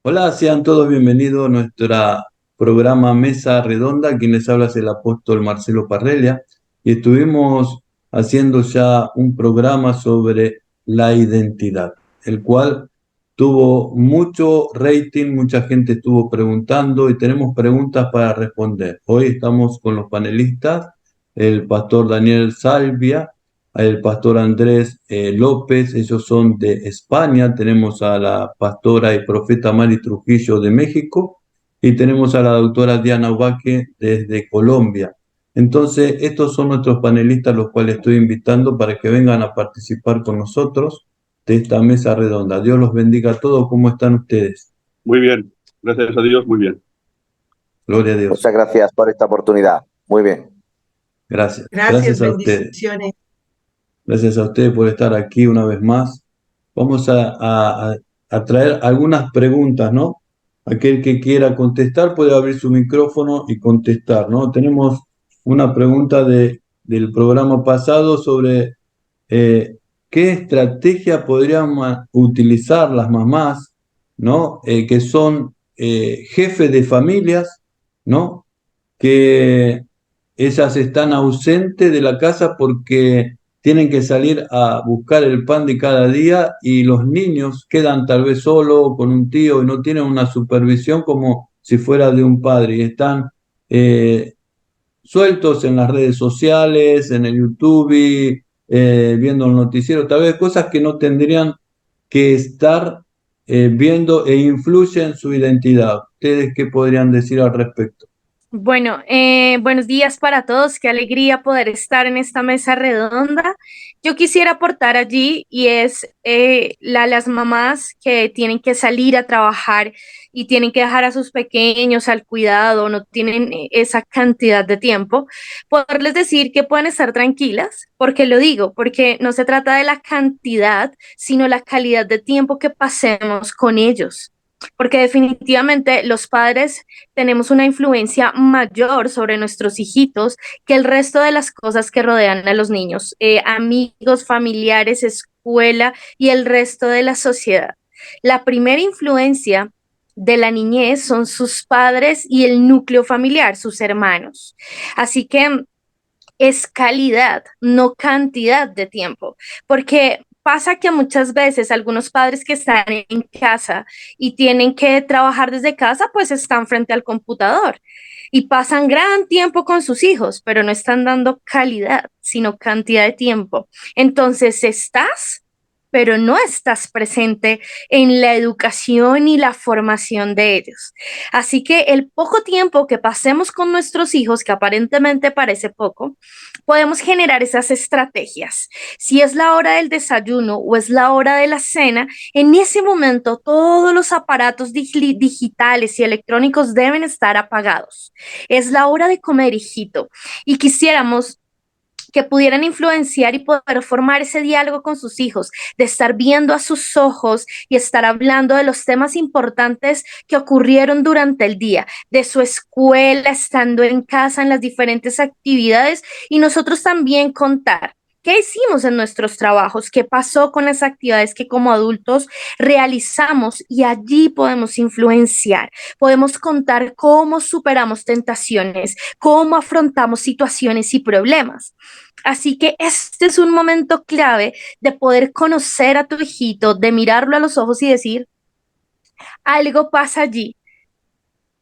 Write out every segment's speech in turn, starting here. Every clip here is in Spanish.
Hola, sean todos bienvenidos a nuestro programa Mesa Redonda. Quien les habla es el apóstol Marcelo Parrelia y estuvimos haciendo ya un programa sobre la identidad, el cual tuvo mucho rating, mucha gente estuvo preguntando y tenemos preguntas para responder. Hoy estamos con los panelistas, el pastor Daniel Salvia, el pastor Andrés López, ellos son de España. Tenemos a la pastora y profeta Mari Trujillo de México y tenemos a la doctora Diana Ubaque desde Colombia. Entonces, estos son nuestros panelistas, los cuales estoy invitando para que vengan a participar con nosotros de esta mesa redonda. Dios los bendiga a todos. ¿Cómo están ustedes? Muy bien, gracias a Dios, muy bien. Gloria a Dios. Muchas gracias por esta oportunidad. Muy bien. Gracias. Gracias, A ustedes. bendiciones. Gracias a ustedes por estar aquí una vez más. Vamos a traer algunas preguntas, ¿no? Aquel que quiera contestar puede abrir su micrófono y contestar, ¿no? Tenemos una pregunta del programa pasado sobre qué estrategia podrían utilizar las mamás, ¿no? Que son jefes de familias, ¿no? Que ellas están ausentes de la casa porque tienen que salir a buscar el pan de cada día y los niños quedan tal vez solos con un tío y no tienen una supervisión como si fuera de un padre y están eh, sueltos en las redes sociales, en el YouTube, viendo el noticiero, tal vez cosas que no tendrían que estar viendo e influyen en su identidad. ¿Ustedes qué podrían decir al respecto? Bueno, buenos días para todos. Qué alegría poder estar en esta mesa redonda. Yo quisiera aportar allí y es las mamás que tienen que salir a trabajar y tienen que dejar a sus pequeños al cuidado, no tienen esa cantidad de tiempo, poderles decir que pueden estar tranquilas. ¿Por qué lo digo? Porque no se trata de la cantidad, sino la calidad de tiempo que pasemos con ellos. Porque definitivamente los padres tenemos una influencia mayor sobre nuestros hijitos que el resto de las cosas que rodean a los niños, amigos, familiares, escuela y el resto de la sociedad. La primera influencia de la niñez son sus padres y el núcleo familiar, sus hermanos. Así que es calidad, no cantidad de tiempo, porque pasa que muchas veces algunos padres que están en casa y tienen que trabajar desde casa, pues están frente al computador y pasan gran tiempo con sus hijos, pero no están dando calidad, sino cantidad de tiempo. Entonces, pero no estás presente en la educación y la formación de ellos. Así que el poco tiempo que pasemos con nuestros hijos, que aparentemente parece poco, podemos generar esas estrategias. Si es la hora del desayuno o es la hora de la cena, en ese momento todos los aparatos digitales y electrónicos deben estar apagados. Es la hora de comer, hijito. Y quisiéramos que pudieran influenciar y poder formar ese diálogo con sus hijos, de estar viendo a sus ojos y estar hablando de los temas importantes que ocurrieron durante el día, de su escuela, estando en casa, en las diferentes actividades, y nosotros también contar qué hicimos en nuestros trabajos, qué pasó con las actividades que como adultos realizamos, y allí podemos influenciar, podemos contar cómo superamos tentaciones, cómo afrontamos situaciones y problemas. Así que este es un momento clave de poder conocer a tu hijito, de mirarlo a los ojos y decir, algo pasa allí.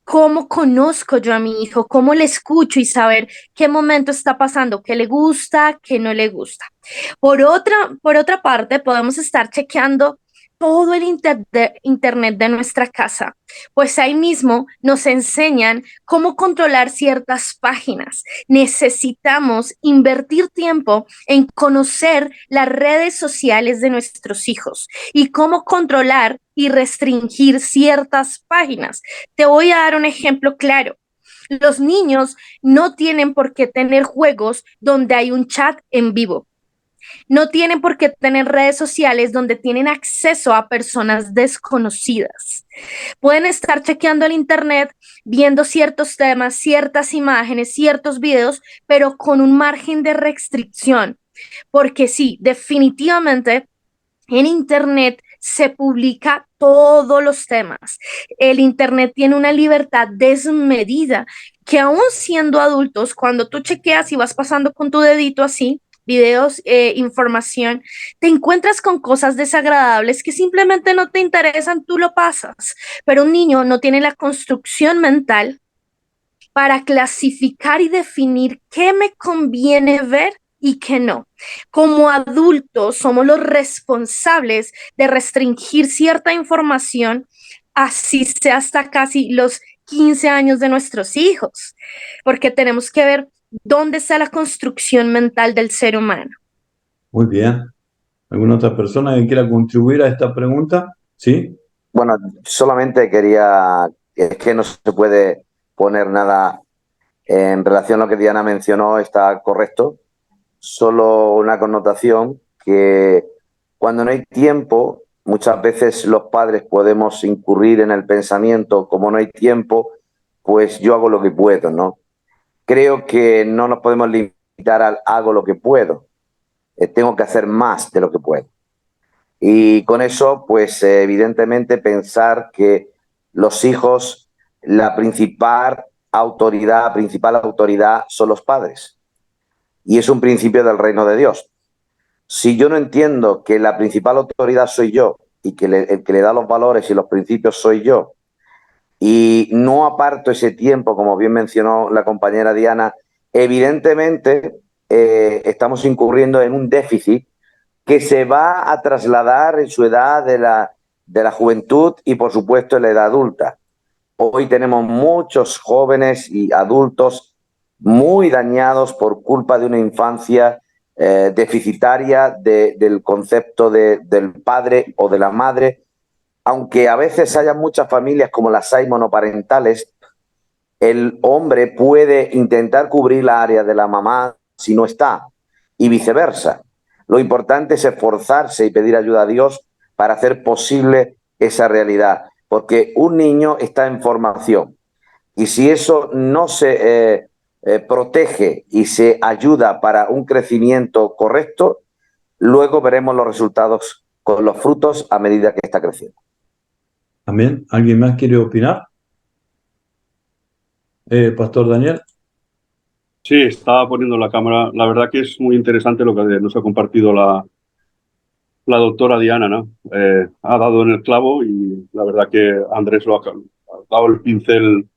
¿Cómo conozco yo a mi hijo? ¿Cómo le escucho y saber qué momento está pasando? ¿Qué le gusta? ¿Qué no le gusta? Por otra parte, podemos estar chequeando todo el internet de nuestra casa, pues ahí mismo nos enseñan cómo controlar ciertas páginas. Necesitamos invertir tiempo en conocer las redes sociales de nuestros hijos y cómo controlar y restringir ciertas páginas. Te voy a dar un ejemplo claro. Los niños no tienen por qué tener juegos donde hay un chat en vivo. No tienen por qué tener redes sociales donde tienen acceso a personas desconocidas. Pueden estar chequeando el internet, viendo ciertos temas, ciertas imágenes, ciertos videos, pero con un margen de restricción. Porque sí, definitivamente en internet se publica todos los temas. El internet tiene una libertad desmedida que aún siendo adultos, cuando tú chequeas y vas pasando con tu dedito así, videos, información, te encuentras con cosas desagradables que simplemente no te interesan, tú lo pasas. Pero un niño no tiene la construcción mental para clasificar y definir qué me conviene ver y qué no. Como adultos somos los responsables de restringir cierta información, así sea hasta casi los 15 años de nuestros hijos, porque tenemos que ver dónde está la construcción mental del ser humano. Muy bien. ¿Alguna otra persona que quiera contribuir a esta pregunta? ¿Sí? Bueno, solamente quería, es que no se puede poner nada en relación a lo que Diana mencionó, está correcto. Solo una connotación que cuando no hay tiempo, muchas veces los padres podemos incurrir en el pensamiento, como no hay tiempo, pues yo hago lo que puedo, ¿no? Creo que no nos podemos limitar al hago lo que puedo. Tengo que hacer más de lo que puedo. Y con eso, pues evidentemente pensar que los hijos, la principal autoridad son los padres. Y es un principio del reino de Dios. Si yo no entiendo que la principal autoridad soy yo y que el que le da los valores y los principios soy yo, y no aparto ese tiempo, como bien mencionó la compañera Diana, evidentemente estamos incurriendo en un déficit que se va a trasladar en su edad de la juventud y, por supuesto, en la edad adulta. Hoy tenemos muchos jóvenes y adultos muy dañados por culpa de una infancia deficitaria del concepto del padre o de la madre. Aunque a veces haya muchas familias como las hay monoparentales, el hombre puede intentar cubrir la área de la mamá si no está, y viceversa. Lo importante es esforzarse y pedir ayuda a Dios para hacer posible esa realidad, porque un niño está en formación y si eso no se protege y se ayuda para un crecimiento correcto, luego veremos los resultados con los frutos a medida que está creciendo. Amén. ¿Alguien más quiere opinar? Pastor Daniel. Sí, estaba poniendo la cámara. La verdad que es muy interesante lo que nos ha compartido la doctora Diana, ¿no? Ha dado en el clavo y la verdad que Andrés lo ha dado el pincel,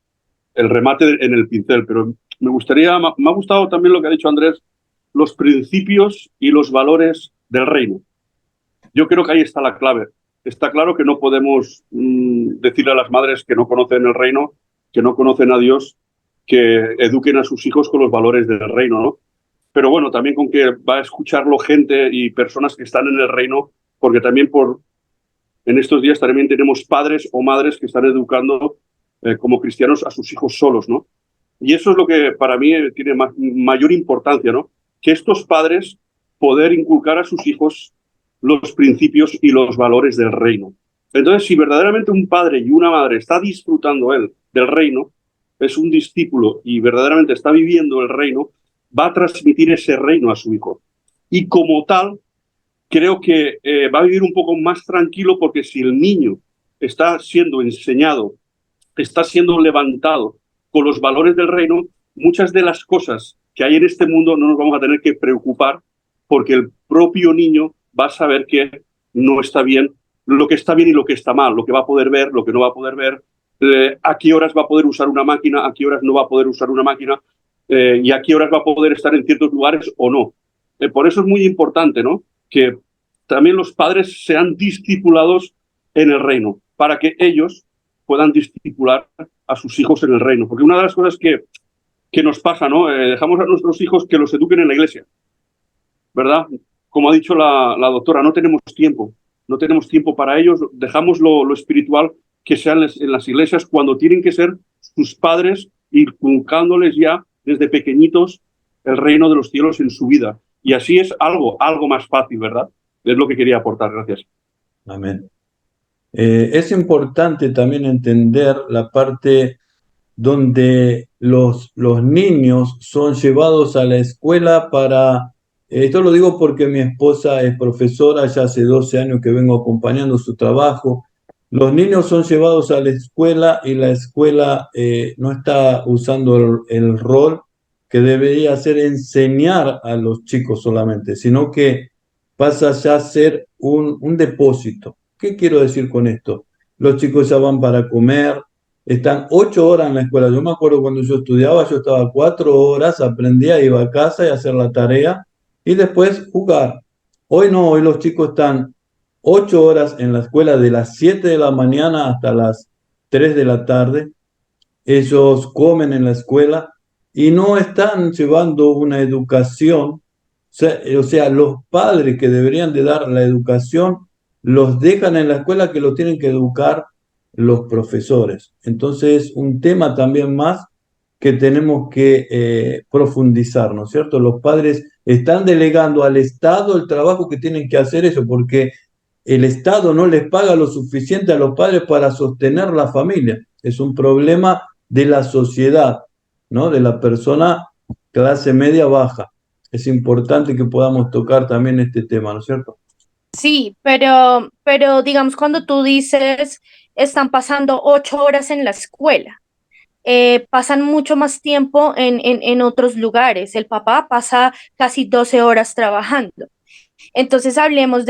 el remate en el pincel, pero me ha gustado también lo que ha dicho Andrés, los principios y los valores del reino. Yo creo que ahí está la clave. Está claro que no podemos decirle a las madres que no conocen el reino, que no conocen a Dios, que eduquen a sus hijos con los valores del reino, ¿no? Pero bueno, también con que va a escucharlo gente y personas que están en el reino, porque también en estos días también tenemos padres o madres que están educando como cristianos a sus hijos solos, ¿no? Y eso es lo que para mí tiene mayor importancia, ¿no? Que estos padres poder inculcar a sus hijos los principios y los valores del reino. Entonces, si verdaderamente un padre y una madre está disfrutando él del reino, es un discípulo y verdaderamente está viviendo el reino, va a transmitir ese reino a su hijo. Y como tal, creo que va a vivir un poco más tranquilo porque si el niño está siendo enseñado, está siendo levantado con los valores del reino, muchas de las cosas que hay en este mundo no nos vamos a tener que preocupar porque el propio niño va a saber que no está bien, lo que está bien y lo que está mal, lo que va a poder ver, lo que no va a poder ver, a qué horas va a poder usar una máquina, a qué horas no va a poder usar una máquina y a qué horas va a poder estar en ciertos lugares o no. Por eso es muy importante, ¿no?, que también los padres sean discipulados en el reino, para que ellos puedan discipular a sus hijos en el reino. Porque una de las cosas que nos pasa, ¿no? Dejamos a nuestros hijos que los eduquen en la iglesia, ¿verdad? Como ha dicho la doctora, no tenemos tiempo para ellos, dejamos lo espiritual que sean en las iglesias cuando tienen que ser sus padres inculcándoles ya desde pequeñitos el reino de los cielos en su vida. Y así es algo más fácil, ¿verdad? Es lo que quería aportar. Gracias. Amén. Es importante también entender la parte donde los niños son llevados a la escuela para... Esto lo digo porque mi esposa es profesora, ya hace 12 años que vengo acompañando su trabajo. Los niños son llevados a la escuela y la escuela no está usando el rol que debería ser enseñar a los chicos solamente, sino que pasa ya a ser un depósito. ¿Qué quiero decir con esto? Los chicos ya van para comer, están 8 horas en la escuela. Yo me acuerdo cuando yo estudiaba, yo estaba 4 horas, aprendía, iba a casa y a hacer la tarea y después jugar. Hoy no, hoy los chicos están 8 horas en la escuela de las 7 de la mañana hasta las 3 de la tarde. Ellos comen en la escuela y no están llevando una educación. O sea, los padres que deberían de dar la educación los dejan en la escuela que lo tienen que educar los profesores. Entonces, un tema también más que tenemos que profundizar, ¿no es cierto? Los padres están delegando al Estado el trabajo que tienen que hacer eso, porque el Estado no les paga lo suficiente a los padres para sostener la familia. Es un problema de la sociedad, ¿no? De la persona clase media baja. Es importante que podamos tocar también este tema, ¿no es cierto? Sí, pero digamos, cuando tú dices están pasando 8 horas en la escuela, pasan mucho más tiempo en otros lugares. El papá pasa casi 12 horas trabajando. Entonces hablemos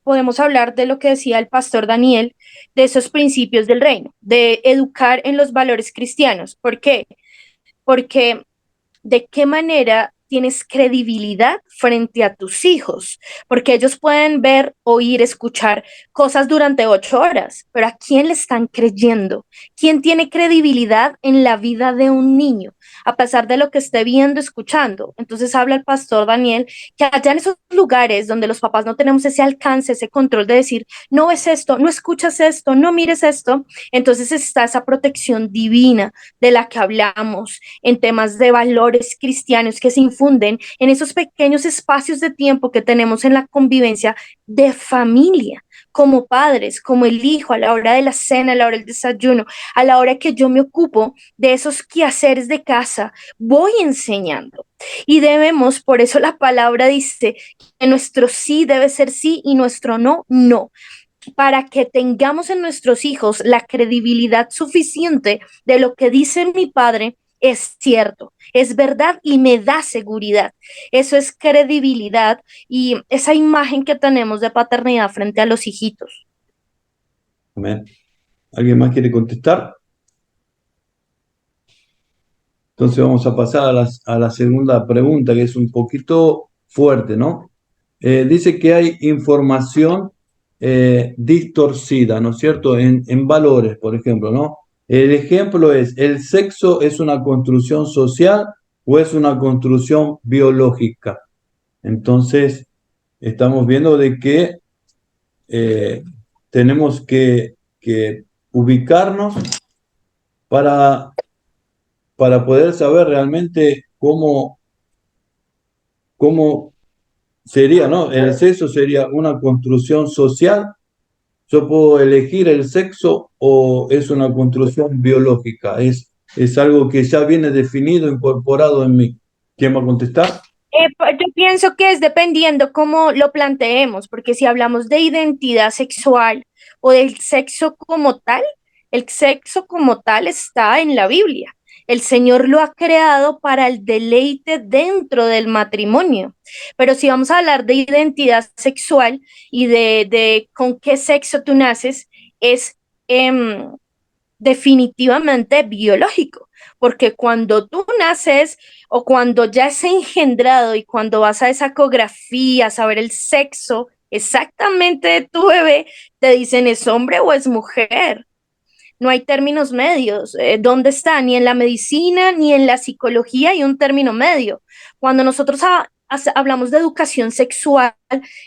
podemos hablar de lo que decía el pastor Daniel, de esos principios del reino, de educar en los valores cristianos. ¿Por qué? Porque de qué manera tienes credibilidad frente a tus hijos, porque ellos pueden ver, oír, escuchar cosas durante 8 horas, pero ¿a quién le están creyendo? ¿Quién tiene credibilidad en la vida de un niño, a pesar de lo que esté viendo, escuchando? Entonces habla el pastor Daniel que allá en esos lugares donde los papás no tenemos ese alcance, ese control de decir, no ves esto, no escuchas esto, no mires esto, entonces está esa protección divina de la que hablamos en temas de valores cristianos que se infunden en esos pequeños espacios de tiempo que tenemos en la convivencia de familia, como padres, como el hijo, a la hora de la cena, a la hora del desayuno, a la hora que yo me ocupo de esos quehaceres de casa, voy enseñando. Y debemos, por eso la palabra dice que nuestro sí debe ser sí y nuestro no, no, para que tengamos en nuestros hijos la credibilidad suficiente de lo que dice mi padre es cierto, es verdad y me da seguridad. Eso es credibilidad y esa imagen que tenemos de paternidad frente a los hijitos. Amén. ¿Alguien más quiere contestar? Entonces vamos a pasar a la segunda pregunta, que es un poquito fuerte, ¿no? Dice que hay información distorcida, ¿no es cierto? En valores, por ejemplo, ¿no? El ejemplo es, ¿el sexo es una construcción social o es una construcción biológica? Entonces, estamos viendo de que tenemos que ubicarnos para, para poder saber realmente cómo sería, ¿no? El sexo sería una construcción social. Yo puedo elegir el sexo o es una construcción biológica. Es algo que ya viene definido, incorporado en mí. ¿Quién va a contestar? Yo pienso que es dependiendo cómo lo planteemos, porque si hablamos de identidad sexual o del sexo como tal, el sexo como tal está en la Biblia. El Señor lo ha creado para el deleite dentro del matrimonio. Pero si vamos a hablar de identidad sexual y de con qué sexo tú naces, es definitivamente biológico, porque cuando tú naces o cuando ya es engendrado y cuando vas a esa ecografía a saber el sexo exactamente de tu bebé, te dicen es hombre o es mujer. No hay términos medios. ¿Dónde está? Ni en la medicina ni en la psicología hay un término medio. Cuando nosotros hablamos de educación sexual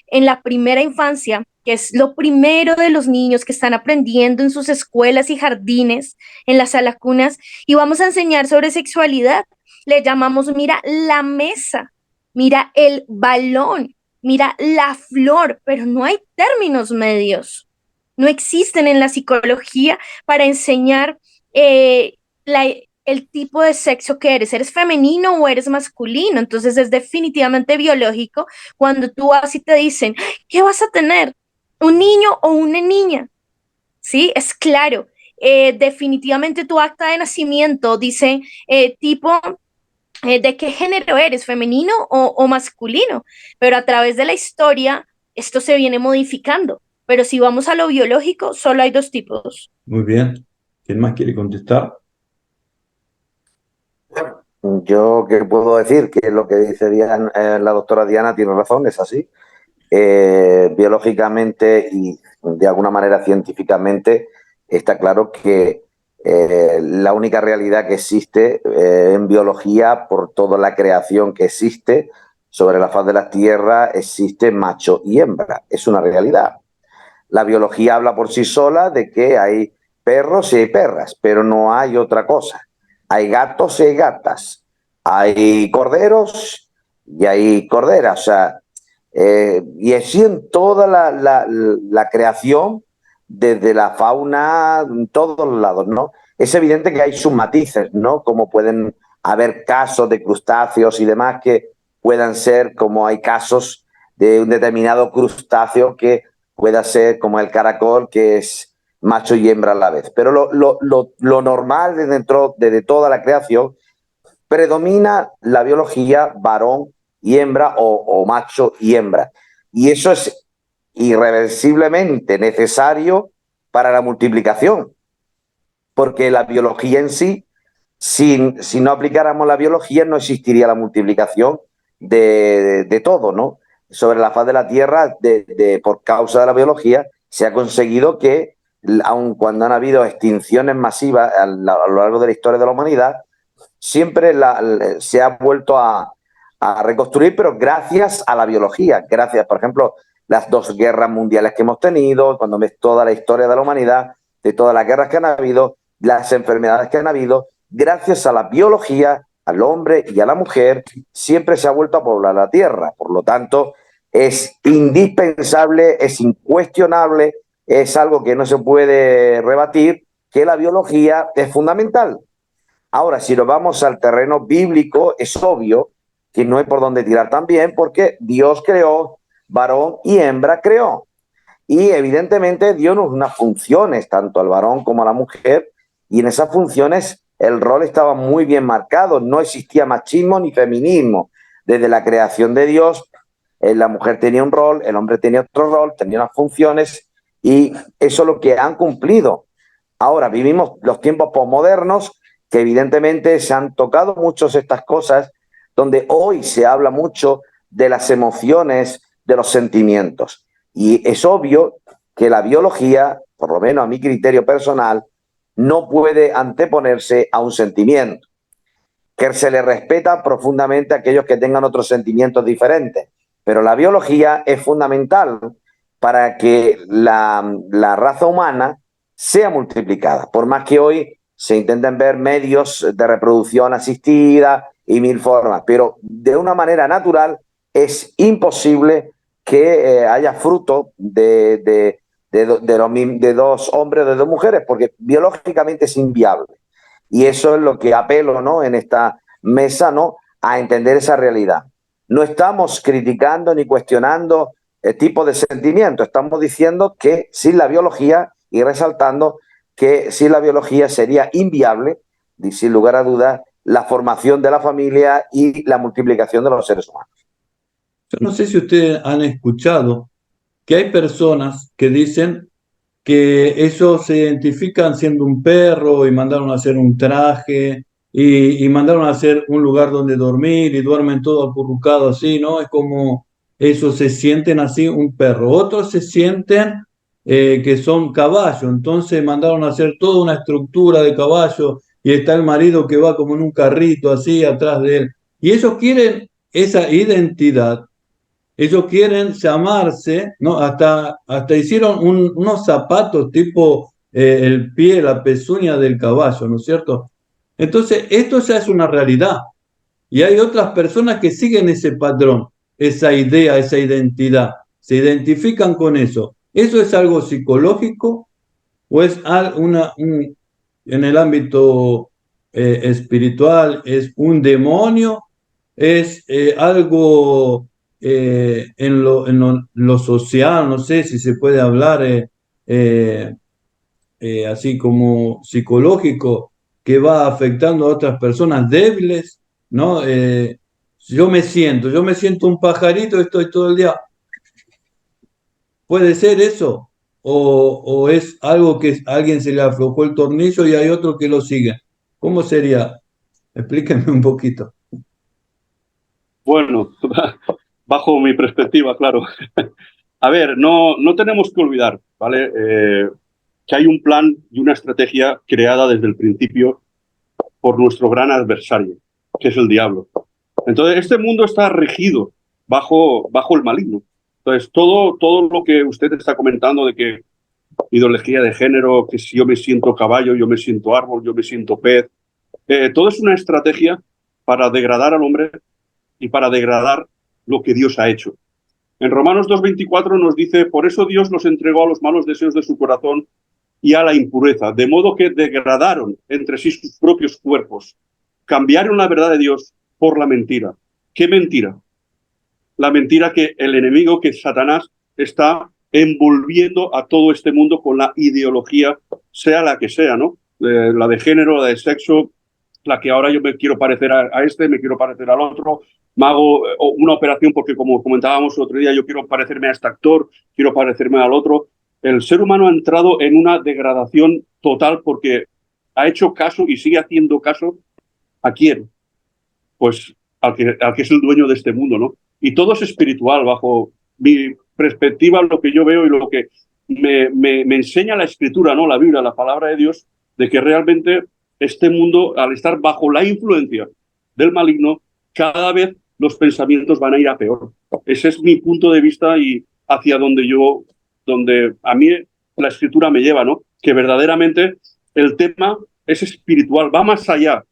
en la primera infancia, que es lo primero de los niños que están aprendiendo en sus escuelas y jardines, en las salacunas, y vamos a enseñar sobre sexualidad. Le llamamos, mira la mesa, mira el balón, mira la flor, pero no hay términos medios. No existen en la psicología para enseñar el tipo de sexo que eres femenino o eres masculino. Entonces es definitivamente biológico cuando tú vas y te dicen, ¿qué vas a tener? ¿Un niño o una niña? Sí, es claro. Definitivamente tu acta de nacimiento dice de qué género eres, femenino o masculino, pero a través de la historia esto se viene modificando. Pero si vamos a lo biológico, solo hay dos tipos. Muy bien. ¿Quién más quiere contestar? Yo qué puedo decir, que lo que dice la doctora Diana tiene razón, es así. Biológicamente y de alguna manera científicamente está claro que la única realidad que existe en biología, por toda la creación que existe sobre la faz de la Tierra, existe macho y hembra. Es una realidad. La biología habla por sí sola de que hay perros y hay perras, pero no hay otra cosa. Hay gatos y hay gatas, hay corderos y hay corderas, o sea, y así en toda la creación, desde la fauna, en todos los lados, ¿no? Es evidente que hay sus matices, ¿no? Como pueden haber casos de crustáceos y demás que puedan ser, como hay casos de un determinado crustáceo que pueda ser como el caracol, que es macho y hembra a la vez. Pero lo normal dentro de toda la creación predomina la biología varón y hembra o macho y hembra. Y eso es irreversiblemente necesario para la multiplicación, porque la biología en sí, si no aplicáramos la biología, no existiría la multiplicación de todo, ¿no? Sobre la faz de la Tierra, por causa de la biología, se ha conseguido que, aun cuando han habido extinciones masivas a lo largo de la historia de la humanidad, siempre se ha vuelto a reconstruir, pero gracias a la biología, gracias, por ejemplo, las 2 guerras mundiales que hemos tenido, cuando ves toda la historia de la humanidad, de todas las guerras que han habido, las enfermedades que han habido, gracias a la biología, al hombre y a la mujer, siempre se ha vuelto a poblar la Tierra. Por lo tanto, es indispensable, es incuestionable, es algo que no se puede rebatir, que la biología es fundamental. Ahora, si nos vamos al terreno bíblico, es obvio que no hay por dónde tirar también, porque Dios creó, varón y hembra creó. Y evidentemente dio unas funciones, tanto al varón como a la mujer, y en esas funciones el rol estaba muy bien marcado, no existía machismo ni feminismo. Desde la creación de Dios, la mujer tenía un rol, el hombre tenía otro rol, tenía unas funciones, y eso es lo que han cumplido. Ahora vivimos los tiempos posmodernos, que evidentemente se han tocado muchas estas cosas, donde hoy se habla mucho de las emociones, de los sentimientos. Y es obvio que la biología, por lo menos a mi criterio personal, no puede anteponerse a un sentimiento, que se le respeta profundamente a aquellos que tengan otros sentimientos diferentes. Pero la biología es fundamental para que la raza humana sea multiplicada, por más que hoy se intenten ver medios de reproducción asistida y 1000 formas, pero de una manera natural es imposible que haya fruto de 2 hombres o de 2 mujeres, porque biológicamente es inviable. Y eso es lo que apelo, ¿no?, en esta mesa, ¿no?, a entender esa realidad. No estamos criticando ni cuestionando el tipo de sentimiento, estamos diciendo que sin la biología, y resaltando que sin la biología sería inviable, y sin lugar a dudas, la formación de la familia y la multiplicación de los seres humanos. Yo no sé si ustedes han escuchado que hay personas que dicen que ellos se identifican siendo un perro y mandaron a hacer un traje y mandaron a hacer un lugar donde dormir y duermen todo acurrucado así, ¿no? Es como ellos se sienten así un perro. Otros se sienten que son caballo, entonces mandaron a hacer toda una estructura de caballo y está el marido que va como en un carrito así atrás de él. Y ellos quieren esa identidad, ellos quieren llamarse, ¿no? Hasta hicieron unos zapatos tipo el pie, la pezuña del caballo, ¿no es cierto? Entonces, esto ya es una realidad. Y hay otras personas que siguen ese patrón, esa idea, esa identidad, se identifican con eso. ¿Eso es algo psicológico o es en el ámbito espiritual, es un demonio, es algo en lo social, no sé si se puede hablar eh, así como psicológico, que va afectando a otras personas débiles, ¿no? Yo me siento un pajarito, estoy todo el día. ¿Puede ser eso? ¿O es algo que a alguien se le aflojó el tornillo y hay otro que lo sigue? ¿Cómo sería? Explíquenme un poquito. Bueno, bajo mi perspectiva, claro. A ver, no tenemos que olvidar, ¿vale? Que hay un plan y una estrategia creada desde el principio por nuestro gran adversario, que es el diablo. Entonces, este mundo está regido bajo el maligno. Entonces, todo lo que usted está comentando de que ideología de género, que si yo me siento caballo, yo me siento árbol, yo me siento pez, todo es una estrategia para degradar al hombre y para degradar lo que Dios ha hecho. En Romanos 2:24 nos dice, por eso Dios los entregó a los malos deseos de su corazón y a la impureza, de modo que degradaron entre sí sus propios cuerpos, cambiaron la verdad de Dios por la mentira. ¿Qué mentira? La mentira que el enemigo, que Satanás, está envolviendo a todo este mundo con la ideología, sea la que sea, ¿no? La de género, la de sexo, la que ahora yo me quiero parecer a este, me quiero parecer al otro, me hago una operación porque, como comentábamos el otro día, yo quiero parecerme a este actor, quiero parecerme al otro. El ser humano ha entrado en una degradación total porque ha hecho caso y sigue haciendo caso ¿a quién? Pues al que es el dueño de este mundo, ¿no? Y todo es espiritual, bajo mi perspectiva, lo que yo veo y lo que me enseña la escritura, ¿no? La Biblia, la palabra de Dios, de que realmente este mundo, al estar bajo la influencia del maligno, cada vez los pensamientos van a ir a peor. Ese es mi punto de vista y hacia donde a mí la escritura me lleva, ¿no? Que verdaderamente el tema es espiritual, va más allá.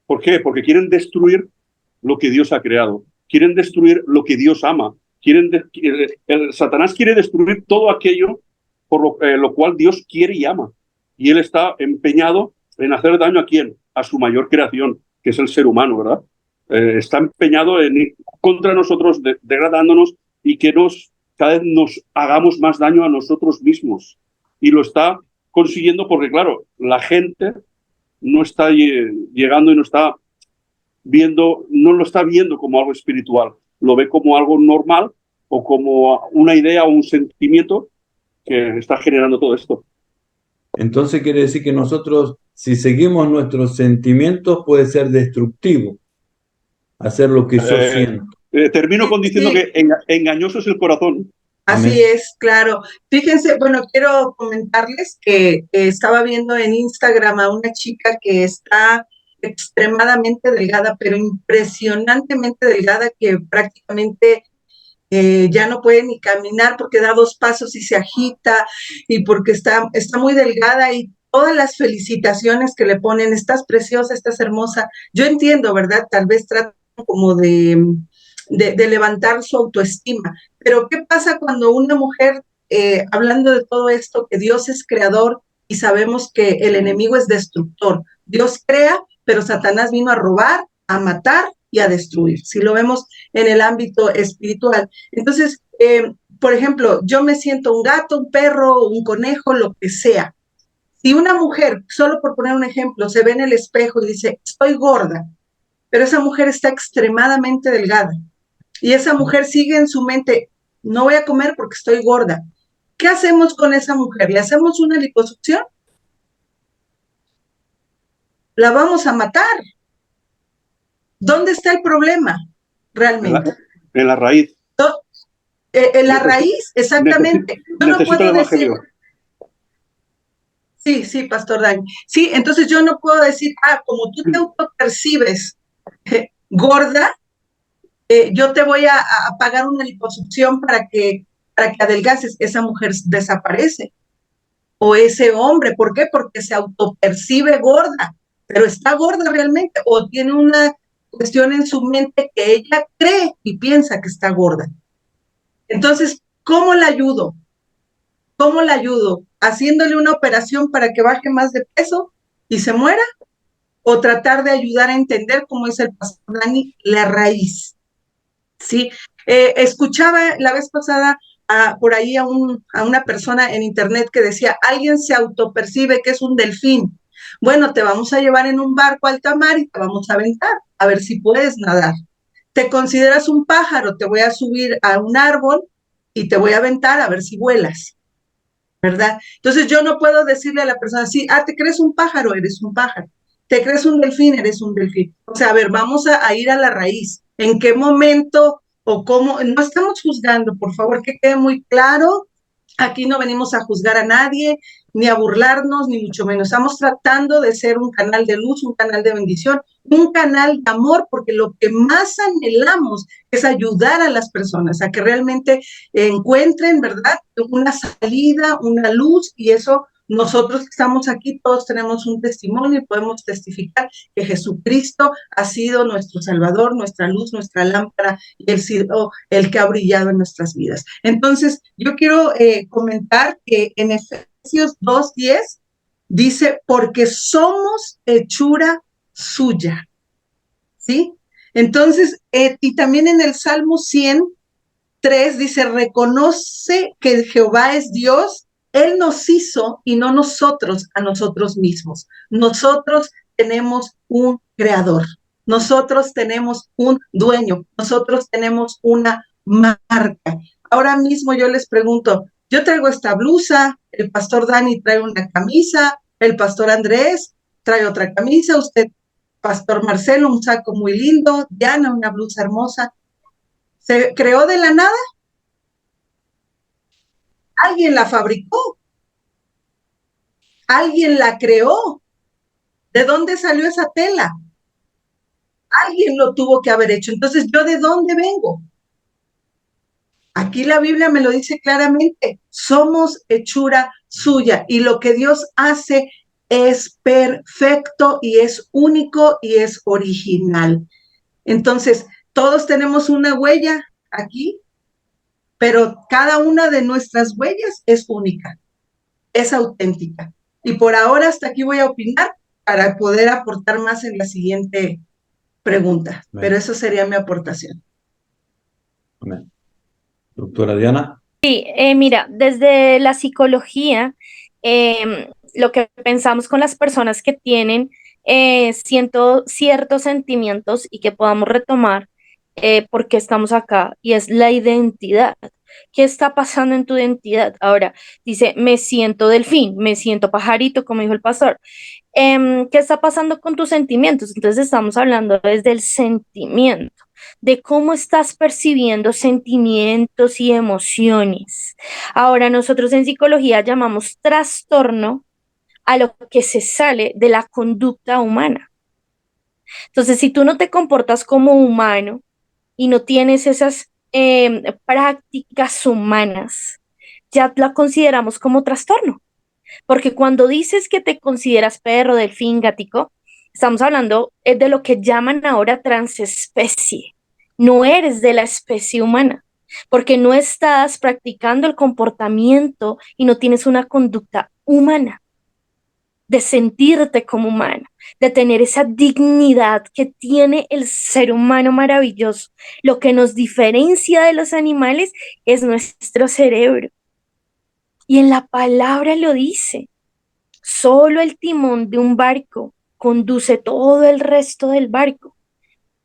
¿Por qué? Porque quieren destruir lo que Dios ha creado, quieren destruir lo que Dios ama, Satanás quiere destruir todo aquello por lo cual Dios quiere y ama. Y él está empeñado en hacer daño ¿a quién? A su mayor creación, que es el ser humano, ¿verdad? Está empeñado en ir contra nosotros, degradándonos y que cada vez nos hagamos más daño a nosotros mismos. Y lo está consiguiendo porque, claro, la gente no está llegando y no lo está viendo como algo espiritual, lo ve como algo normal o como una idea o un sentimiento que está generando todo esto. Entonces quiere decir que nosotros, si seguimos nuestros sentimientos, puede ser destructivo, hacer lo que yo siento. Termino con diciendo Sí. que engañoso es el corazón. Así Amén. es, claro. Fíjense, bueno, quiero comentarles que estaba viendo en Instagram a una chica que está extremadamente delgada, pero impresionantemente delgada, que prácticamente ya no puede ni caminar porque da 2 pasos y se agita, y porque está muy delgada, y todas las felicitaciones que le ponen, estás preciosa, estás hermosa. Yo entiendo, ¿verdad? Tal vez tratan como de levantar su autoestima, pero ¿qué pasa cuando una mujer, hablando de todo esto, que Dios es creador y sabemos que el enemigo es destructor? Dios crea, pero Satanás vino a robar, a matar y a destruir, si lo vemos en el ámbito espiritual. Entonces, por ejemplo, yo me siento un gato, un perro, un conejo, lo que sea. Si una mujer, solo por poner un ejemplo, se ve en el espejo y dice, estoy gorda, pero esa mujer está extremadamente delgada, y esa mujer sigue en su mente, no voy a comer porque estoy gorda. ¿Qué hacemos con esa mujer? ¿Le hacemos una liposucción? ¿La vamos a matar? ¿Dónde está el problema realmente? En la raíz. En la raíz, exactamente. Yo no puedo decir... Sí, Pastor Dani. Sí, entonces yo no puedo decir, como tú te autopercibes gorda, yo te voy a pagar una liposucción para que adelgaces, esa mujer desaparece. O ese hombre, ¿por qué? Porque se autopercibe gorda, pero está gorda realmente, o tiene una cuestión en su mente que ella cree y piensa que está gorda. Entonces, ¿cómo la ayudo? ¿Cómo la ayudo? ¿Haciéndole una operación para que baje más de peso y se muera? ¿O tratar de ayudar a entender, como dice el pastor Dani, la raíz? ¿Sí? Escuchaba la vez pasada por ahí a una persona en internet que decía, alguien se autopercibe que es un delfín. Bueno, te vamos a llevar en un barco a alta mar y te vamos a aventar, a ver si puedes nadar. Te consideras un pájaro, te voy a subir a un árbol y te voy a aventar a ver si vuelas, ¿verdad? Entonces yo no puedo decirle a la persona, sí, te crees un pájaro, eres un pájaro. Te crees un delfín, eres un delfín. O sea, a ver, vamos a ir a la raíz. ¿En qué momento o cómo? No estamos juzgando, por favor, que quede muy claro. Aquí no venimos a juzgar a nadie, ni a burlarnos, ni mucho menos. Estamos tratando de ser un canal de luz, un canal de bendición, un canal de amor, porque lo que más anhelamos es ayudar a las personas a que realmente encuentren, ¿verdad?, una salida, una luz, y eso nosotros que estamos aquí todos tenemos un testimonio y podemos testificar que Jesucristo ha sido nuestro Salvador, nuestra luz, nuestra lámpara y el que ha brillado en nuestras vidas. Entonces, yo quiero comentar que en Efesios 2:10 dice, porque somos hechura suya, ¿sí? Entonces, y también en el Salmo 100:3 dice, reconoce que Jehová es Dios, Él nos hizo y no nosotros a nosotros mismos. Nosotros tenemos un creador, nosotros tenemos un dueño, nosotros tenemos una marca. Ahora mismo yo les pregunto, yo traigo esta blusa, el pastor Dani trae una camisa, el pastor Andrés trae otra camisa, usted, pastor Marcelo, un saco muy lindo, Diana, una blusa hermosa. ¿Se creó de la nada? Alguien la fabricó, alguien la creó. ¿De dónde salió esa tela? Alguien lo tuvo que haber hecho. Entonces, ¿yo de dónde vengo? Aquí la Biblia me lo dice claramente, somos hechura suya y lo que Dios hace es perfecto y es único y es original. Entonces, todos tenemos una huella aquí, pero cada una de nuestras huellas es única, es auténtica. Y por ahora hasta aquí voy a opinar para poder aportar más en la siguiente pregunta. Amén. Pero eso sería mi aportación. Amén. Doctora Diana. Sí, mira, desde la psicología, lo que pensamos con las personas que tienen ciertos sentimientos y que podamos retomar por qué estamos acá, y es la identidad. ¿Qué está pasando en tu identidad? Ahora, dice, me siento delfín, me siento pajarito, como dijo el pastor. ¿Qué está pasando con tus sentimientos? Entonces estamos hablando desde el sentimiento, de cómo estás percibiendo sentimientos y emociones. Ahora, nosotros en psicología llamamos trastorno a lo que se sale de la conducta humana. Entonces, si tú no te comportas como humano y no tienes esas prácticas humanas, ya la consideramos como trastorno. Porque cuando dices que te consideras perro, delfín, gatico, estamos hablando de lo que llaman ahora transespecie. No eres de la especie humana, porque no estás practicando el comportamiento y no tienes una conducta humana, de sentirte como humano, de tener esa dignidad que tiene el ser humano maravilloso. Lo que nos diferencia de los animales es nuestro cerebro. Y en la palabra lo dice. Solo el timón de un barco conduce todo el resto del barco.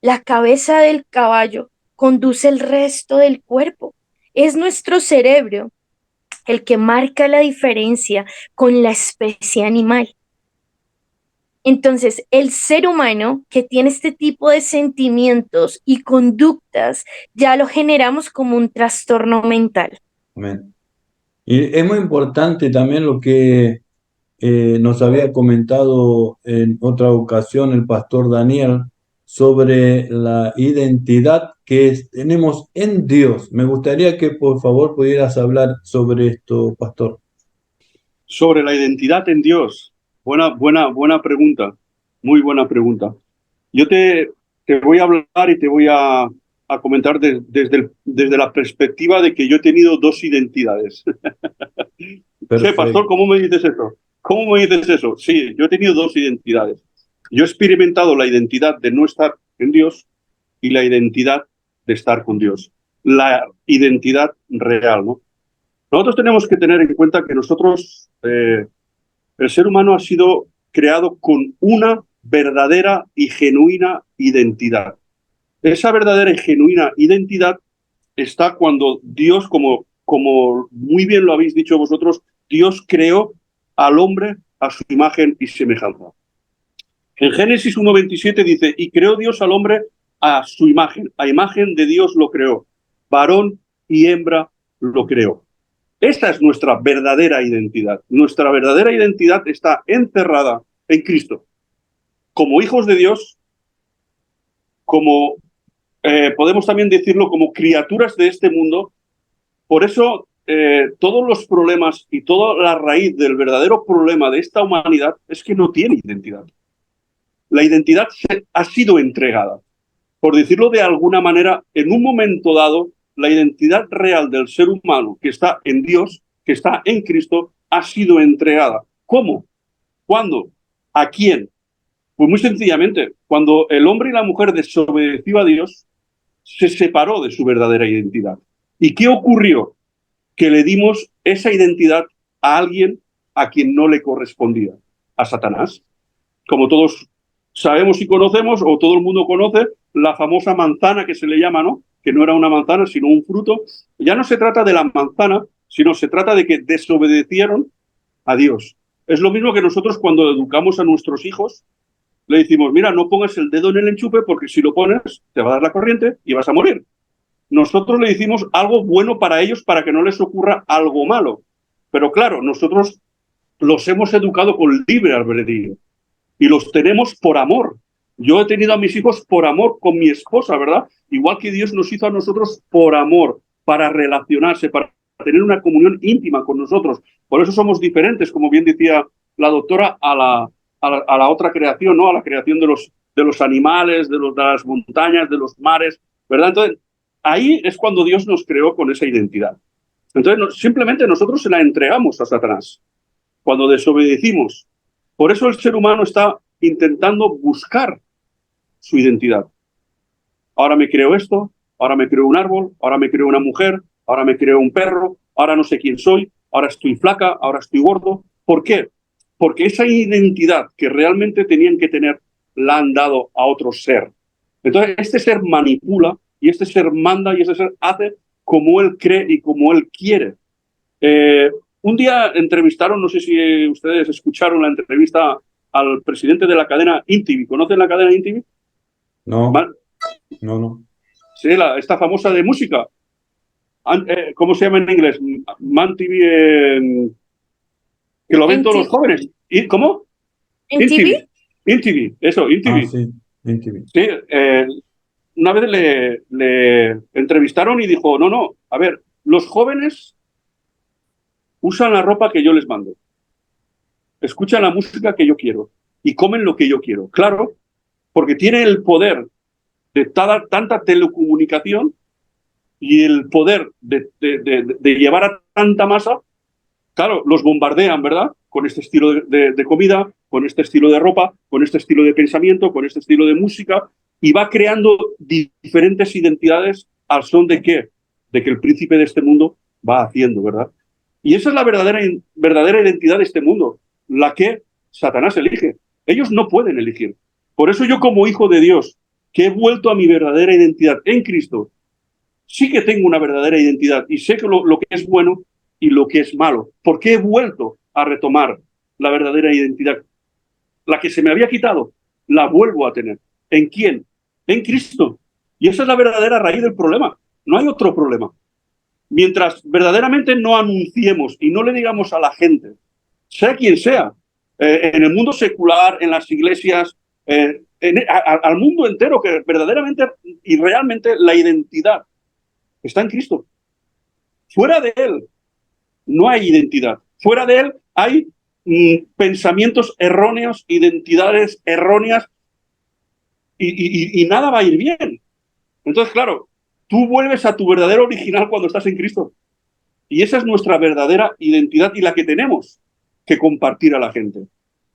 La cabeza del caballo conduce el resto del cuerpo. Es nuestro cerebro el que marca la diferencia con la especie animal. Entonces, el ser humano que tiene este tipo de sentimientos y conductas, ya lo generamos como un trastorno mental. Amén. Y es muy importante también lo que nos había comentado en otra ocasión el pastor Daniel sobre la identidad tenemos en Dios. Me gustaría que por favor pudieras hablar sobre esto, pastor. Sobre la identidad en Dios. Buena pregunta. Muy buena pregunta. Yo te voy a hablar y te voy a comentar desde la perspectiva de que yo he tenido dos identidades. Sí, pastor, ¿cómo me dices eso? ¿Cómo me dices eso? Sí, yo he tenido dos identidades. Yo he experimentado la identidad de no estar en Dios y la identidad de estar con Dios. La identidad real, ¿no? Nosotros tenemos que tener en cuenta que nosotros, el ser humano ha sido creado con una verdadera y genuina identidad. Esa verdadera y genuina identidad está cuando Dios, como muy bien lo habéis dicho vosotros, Dios creó al hombre a su imagen y semejanza. En Génesis 1:27 dice, y creó Dios al hombre a su imagen, a imagen de Dios lo creó, varón y hembra lo creó. Esta es nuestra verdadera identidad. Nuestra verdadera identidad está encerrada en Cristo. Como hijos de Dios, como podemos también decirlo, como criaturas de este mundo. Por eso todos los problemas y toda la raíz del verdadero problema de esta humanidad es que no tiene identidad. La identidad ha sido entregada. Por decirlo de alguna manera, en un momento dado, la identidad real del ser humano que está en Dios, que está en Cristo, ha sido entregada. ¿Cómo? ¿Cuándo? ¿A quién? Pues muy sencillamente, cuando el hombre y la mujer desobedeció a Dios, se separó de su verdadera identidad. ¿Y qué ocurrió? Que le dimos esa identidad a alguien a quien no le correspondía, a Satanás. Como todos sabemos y conocemos, o todo el mundo conoce, la famosa manzana que se le llama, ¿no? Que no era una manzana, sino un fruto. Ya no se trata de la manzana, sino se trata de que desobedecieron a Dios. Es lo mismo que nosotros cuando educamos a nuestros hijos, le decimos, mira, no pongas el dedo en el enchufe porque si lo pones te va a dar la corriente y vas a morir. Nosotros le decimos algo bueno para ellos para que no les ocurra algo malo. Pero claro, nosotros los hemos educado con libre albedrío y los tenemos por amor. Yo he tenido a mis hijos por amor con mi esposa, ¿verdad? Igual que Dios nos hizo a nosotros por amor, para relacionarse, para tener una comunión íntima con nosotros. Por eso somos diferentes, como bien decía la doctora, a la otra creación, ¿no? A la creación de los animales, de las montañas, de los mares, ¿verdad? Entonces, ahí es cuando Dios nos creó con esa identidad. Entonces, simplemente nosotros se la entregamos a Satanás cuando desobedecimos. Por eso el ser humano está intentando buscar su identidad. Ahora me creo esto, ahora me creo un árbol, ahora me creo una mujer, ahora me creo un perro, ahora no sé quién soy, ahora estoy flaca, ahora estoy gordo. ¿Por qué? Porque esa identidad que realmente tenían que tener la han dado a otro ser. Entonces, este ser manipula y este ser manda y este ser hace como él cree y como él quiere. Un día entrevistaron, no sé si ustedes escucharon la entrevista al presidente de la cadena InTV. ¿Conocen la cadena InTV? No, no. Sí, esta famosa de música. ¿Cómo se llama en inglés? ManTV, que lo ven todos los jóvenes. ¿Cómo? ¿InTV? InTV, eso, InTV. Ah, sí, InTV. Sí, una vez le entrevistaron y dijo, no, a ver, los jóvenes usan la ropa que yo les mando, escuchan la música que yo quiero y comen lo que yo quiero. Claro, porque tiene el poder de tanta telecomunicación y el poder de llevar a tanta masa. Claro, los bombardean, ¿verdad? Con este estilo de comida, con este estilo de ropa, con este estilo de pensamiento, con este estilo de música, y va creando diferentes identidades al son de qué? De que el príncipe de este mundo va haciendo, ¿verdad? Y esa es la verdadera identidad de este mundo, la que Satanás elige. Ellos no pueden elegir. Por eso yo, como hijo de Dios, que he vuelto a mi verdadera identidad en Cristo, sí que tengo una verdadera identidad y sé que lo que es bueno y lo que es malo. Porque he vuelto a retomar la verdadera identidad. La que se me había quitado, la vuelvo a tener. ¿En quién? En Cristo. Y esa es la verdadera raíz del problema. No hay otro problema. Mientras verdaderamente no anunciemos y no le digamos a la gente, sea quien sea, en el mundo secular, en las iglesias, al mundo entero, que verdaderamente y realmente la identidad está en Cristo. Fuera de Él no hay identidad. Fuera de Él hay pensamientos erróneos, identidades erróneas y nada va a ir bien. Entonces, claro, tú vuelves a tu verdadero original cuando estás en Cristo. Y esa es nuestra verdadera identidad y la que tenemos que compartir a la gente.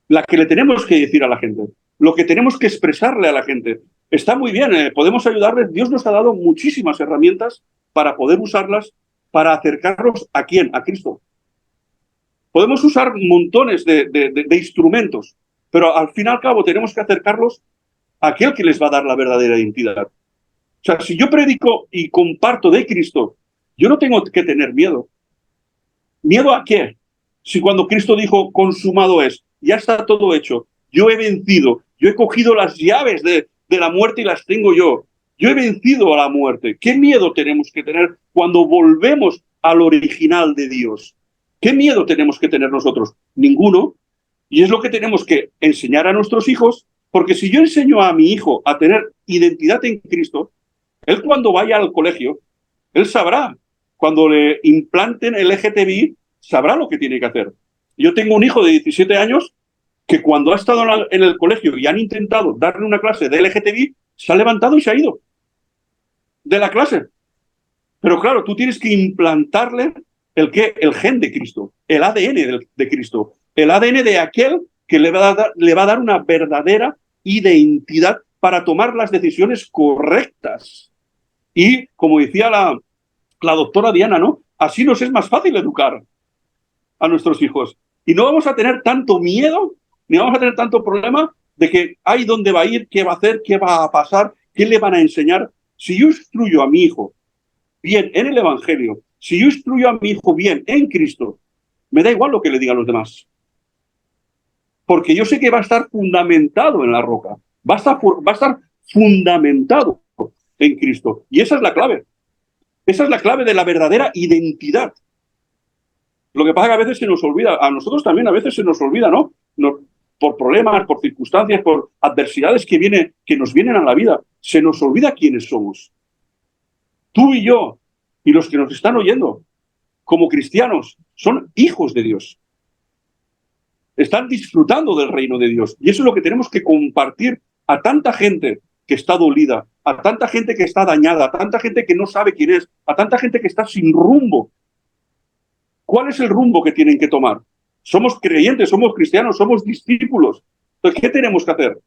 La que le tenemos que decir a la gente. Lo que tenemos que expresarle a la gente. Está muy bien, podemos ayudarles. Dios nos ha dado muchísimas herramientas para poder usarlas para acercarlos ¿a quién? A Cristo. Podemos usar montones de instrumentos, pero al fin y al cabo tenemos que acercarlos a aquel que les va a dar la verdadera identidad. O sea, si yo predico y comparto de Cristo, yo no tengo que tener miedo. ¿Miedo a qué? Si cuando Cristo dijo, consumado es, ya está todo hecho, yo he vencido, yo he cogido las llaves de la muerte y las tengo yo. Yo he vencido a la muerte. ¿Qué miedo tenemos que tener cuando volvemos al original de Dios? ¿Qué miedo tenemos que tener nosotros? Ninguno. Y es lo que tenemos que enseñar a nuestros hijos, porque si yo enseño a mi hijo a tener identidad en Cristo, él cuando vaya al colegio, él sabrá. Cuando le implanten el LGTBI, sabrá lo que tiene que hacer. Yo tengo un hijo de 17 años que cuando ha estado en el colegio y han intentado darle una clase de LGTBI, se ha levantado y se ha ido de la clase. Pero claro, tú tienes que implantarle el gen de Cristo, el ADN de Cristo, el ADN de aquel que le va a dar una verdadera identidad para tomar las decisiones correctas. Y como decía la doctora Diana, ¿no? Así nos es más fácil educar a nuestros hijos. Y no vamos a tener tanto miedo, ni vamos a tener tanto problema de que hay dónde va a ir, qué va a hacer, qué va a pasar, qué le van a enseñar. Si yo instruyo a mi hijo bien en el Evangelio, si yo instruyo a mi hijo bien en Cristo, me da igual lo que le digan los demás. Porque yo sé que va a estar fundamentado en la roca, va a estar fundamentado en Cristo. Y esa es la clave. Esa es la clave de la verdadera identidad. Lo que pasa es que a veces se nos olvida, a nosotros también a veces se nos olvida, ¿no? Por problemas, por circunstancias, por adversidades que nos vienen a la vida, se nos olvida quiénes somos. Tú y yo, y los que nos están oyendo, como cristianos, son hijos de Dios. Están disfrutando del reino de Dios. Y eso es lo que tenemos que compartir a tanta gente que está dolida, a tanta gente que está dañada, a tanta gente que no sabe quién es, a tanta gente que está sin rumbo. ¿Cuál es el rumbo que tienen que tomar? Somos creyentes, somos cristianos, somos discípulos. Entonces, ¿qué tenemos que hacer?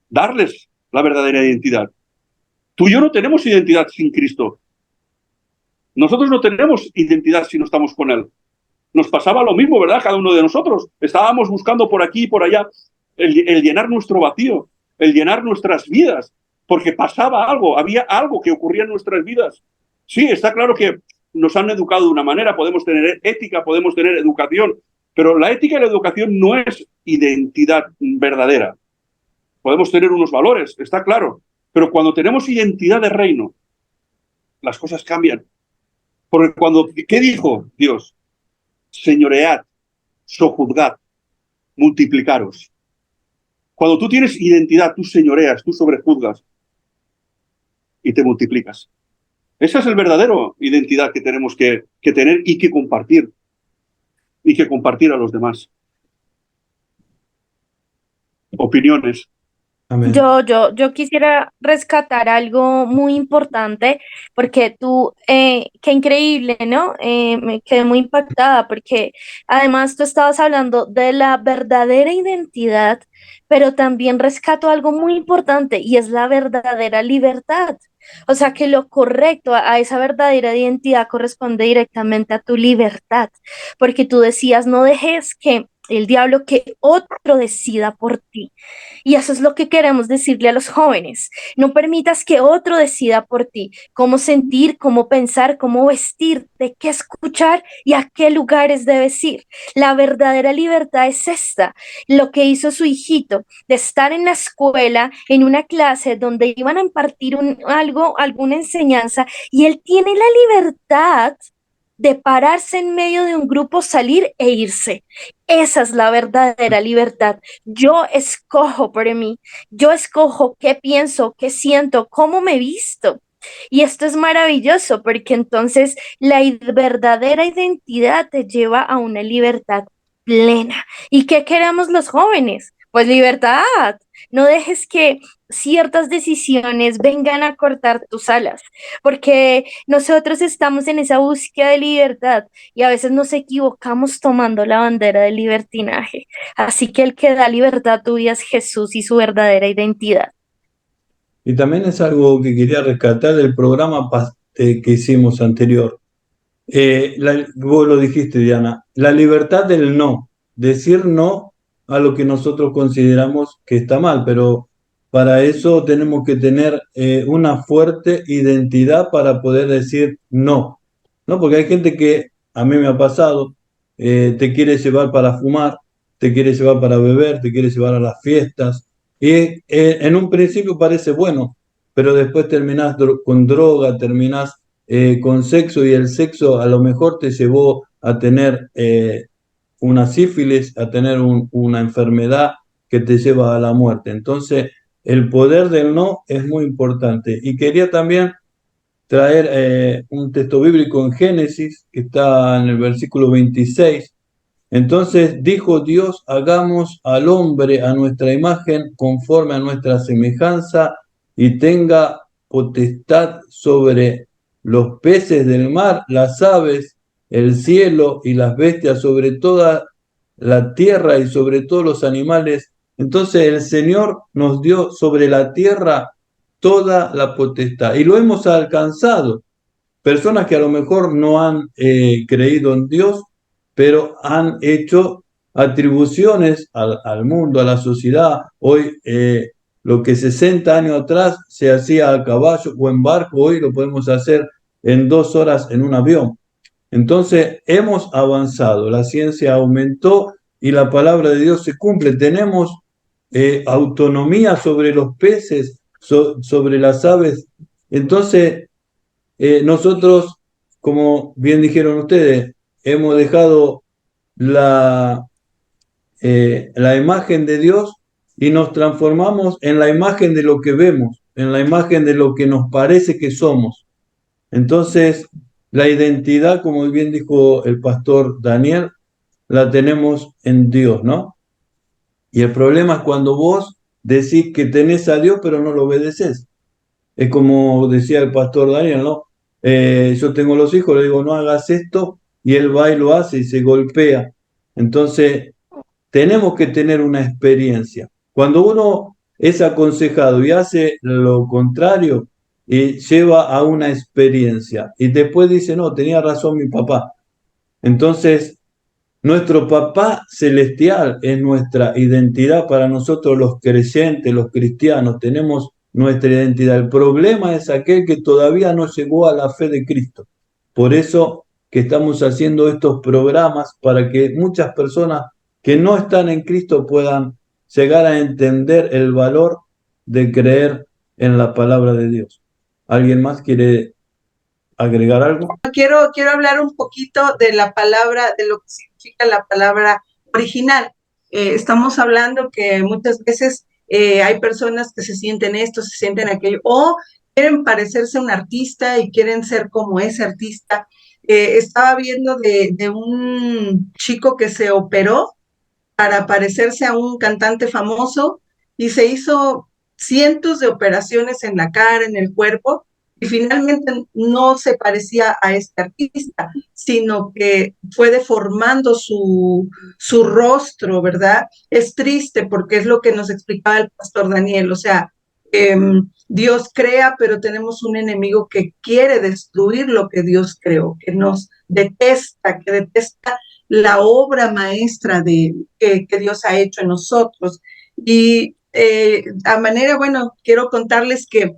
Darles la verdadera identidad. Tú y yo no tenemos identidad sin Cristo. Nosotros no tenemos identidad si no estamos con Él. Nos pasaba lo mismo, ¿verdad? Cada uno de nosotros. Estábamos buscando por aquí y por allá el llenar nuestro vacío, el llenar nuestras vidas, porque pasaba algo, había algo que ocurría en nuestras vidas. Sí, está claro que nos han educado de una manera, podemos tener ética, podemos tener educación, pero la ética y la educación no es identidad verdadera. Podemos tener unos valores, está claro, pero cuando tenemos identidad de reino, las cosas cambian. Porque ¿qué dijo Dios? Señoread, sojuzgad, multiplicaros. Cuando tú tienes identidad, tú señoreas, tú sobrejuzgas y te multiplicas. Esa es la verdadera identidad que tenemos que tener y que compartir. Y que compartir a los demás. Opiniones. Amén. Yo quisiera rescatar algo muy importante porque qué increíble, ¿no? Me quedé muy impactada porque además tú estabas hablando de la verdadera identidad, pero también rescato algo muy importante y es la verdadera libertad. O sea, que lo correcto a esa verdadera identidad corresponde directamente a tu libertad, porque tú decías, no dejes que el diablo, que otro decida por ti. Y eso es lo que queremos decirle a los jóvenes. No permitas que otro decida por ti cómo sentir, cómo pensar, cómo vestir, de qué escuchar y a qué lugares debes ir. La verdadera libertad es esta, lo que hizo su hijito, de estar en la escuela, en una clase donde iban a impartir alguna enseñanza, y él tiene la libertad de pararse en medio de un grupo, salir e irse. Esa es la verdadera libertad. Yo escojo por mí, yo escojo qué pienso, qué siento, cómo me visto. Y esto es maravilloso porque entonces verdadera identidad te lleva a una libertad plena. ¿Y qué queremos los jóvenes? Pues libertad. No dejes que ciertas decisiones vengan a cortar tus alas, porque nosotros estamos en esa búsqueda de libertad y a veces nos equivocamos tomando la bandera del libertinaje. Así que el que da libertad a tu vida es Jesús y su verdadera identidad. Y también es algo que quería rescatar del programa que hicimos anterior. Vos lo dijiste, Diana, la libertad del no, decir no a lo que nosotros consideramos que está mal, pero para eso tenemos que tener una fuerte identidad para poder decir no, ¿no? Porque hay gente que, a mí me ha pasado, te quiere llevar para fumar, te quiere llevar para beber, te quiere llevar a las fiestas, y en un principio parece bueno, pero después terminás con droga, terminás con sexo, y el sexo a lo mejor te llevó a tener una sífilis, a tener una enfermedad que te lleva a la muerte. Entonces, el poder del no es muy importante. Y quería también traer un texto bíblico en Génesis, que está en el versículo 26. Entonces dijo Dios: hagamos al hombre a nuestra imagen, conforme a nuestra semejanza, y tenga potestad sobre los peces del mar, las aves, el cielo y las bestias, sobre toda la tierra y sobre todos los animales. Entonces el Señor nos dio sobre la tierra toda la potestad y lo hemos alcanzado. Personas que a lo mejor no han creído en Dios, pero han hecho atribuciones al mundo, a la sociedad. Hoy lo que 60 años atrás se hacía a caballo o en barco, hoy lo podemos hacer en 2 horas en un avión. Entonces hemos avanzado, la ciencia aumentó y la palabra de Dios se cumple. Tenemos autonomía sobre los peces, sobre las aves. Entonces nosotros, como bien dijeron ustedes, hemos dejado la, la imagen de Dios y nos transformamos en la imagen de lo que vemos, en la imagen de lo que nos parece que somos. Entonces, la identidad, como bien dijo el pastor Daniel, la tenemos en Dios, ¿no? Y el problema es cuando vos decís que tenés a Dios, pero no lo obedeces. Es como decía el pastor Daniel, ¿no? Yo tengo los hijos, le digo, no hagas esto, y él va y lo hace y se golpea. Entonces, tenemos que tener una experiencia. Cuando uno es aconsejado y hace lo contrario, lleva a una experiencia. Y después dice, no, tenía razón mi papá. Entonces, nuestro papá celestial es nuestra identidad para nosotros los creyentes, los cristianos, tenemos nuestra identidad. El problema es aquel que todavía no llegó a la fe de Cristo. Por eso que estamos haciendo estos programas para que muchas personas que no están en Cristo puedan llegar a entender el valor de creer en la palabra de Dios. ¿Alguien más quiere agregar algo? Quiero hablar un poquito de la palabra, de lo que significa la palabra original. Estamos hablando que muchas veces hay personas que se sienten esto, se sienten aquello, o quieren parecerse a un artista y quieren ser como ese artista. Estaba viendo de un chico que se operó para parecerse a un cantante famoso y se hizo cientos de operaciones en la cara, en el cuerpo, y finalmente no se parecía a este artista, sino que fue deformando su rostro, ¿verdad? Es triste porque es lo que nos explicaba el pastor Daniel, o sea, Dios crea, pero tenemos un enemigo que quiere destruir lo que Dios creó, que nos detesta, que detesta la obra maestra que Dios ha hecho en nosotros. Y a manera, bueno, quiero contarles que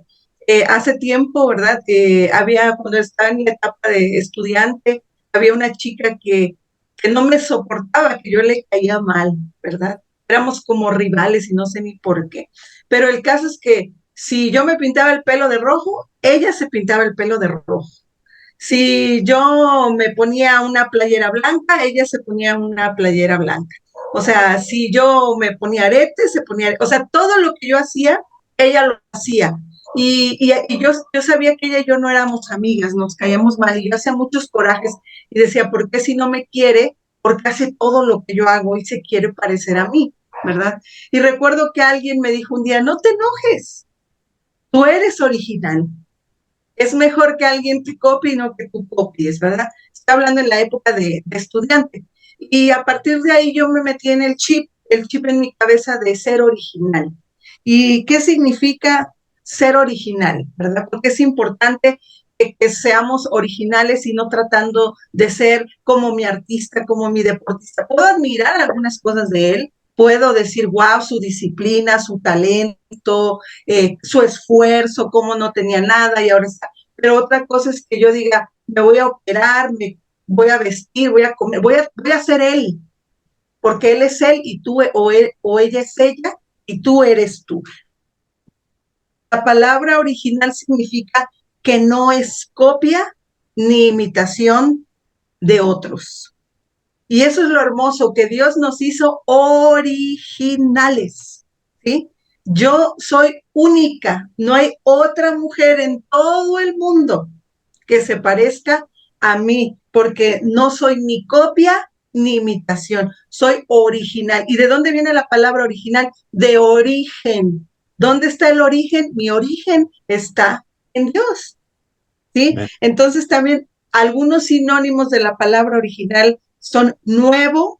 hace tiempo, ¿verdad? Cuando estaba en mi etapa de estudiante, había una chica que no me soportaba, que yo le caía mal, ¿verdad? Éramos como rivales y no sé ni por qué. Pero el caso es que si yo me pintaba el pelo de rojo, ella se pintaba el pelo de rojo. Si yo me ponía una playera blanca, ella se ponía una playera blanca. O sea, si yo me ponía aretes, se ponía, o sea, todo lo que yo hacía, ella lo hacía. Y yo sabía que ella y yo no éramos amigas, nos caíamos mal, y yo hacía muchos corajes y decía, ¿por qué si no me quiere? Porque hace todo lo que yo hago y se quiere parecer a mí, ¿verdad? Y recuerdo que alguien me dijo un día, no te enojes, tú eres original. Es mejor que alguien te copie y no que tú copies, ¿verdad? Está hablando en la época de estudiante. Y a partir de ahí yo me metí en el chip en mi cabeza de ser original. ¿Y qué significa ser original, verdad? Porque es importante que seamos originales y no tratando de ser como mi artista, como mi deportista. Puedo admirar algunas cosas de él, puedo decir, wow, su disciplina, su talento, su esfuerzo, cómo no tenía nada y ahora está. Pero otra cosa es que yo diga, me voy a operar, me voy a vestir, voy a comer, voy a ser él, porque él es él y tú, o ella es ella y tú eres tú. La palabra original significa que no es copia ni imitación de otros. Y eso es lo hermoso, que Dios nos hizo originales, ¿sí? Yo soy única, no hay otra mujer en todo el mundo que se parezca a mí, porque no soy ni copia ni imitación, soy original. ¿Y de dónde viene la palabra original? De origen. ¿Dónde está el origen? Mi origen está en Dios, ¿sí? Entonces también algunos sinónimos de la palabra original son nuevo,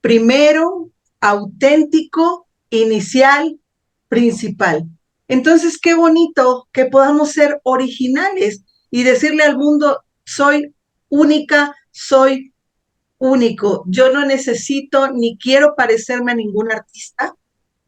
primero, auténtico, inicial, principal. Entonces, qué bonito que podamos ser originales y decirle al mundo, soy única, soy único. Yo no necesito ni quiero parecerme a ningún artista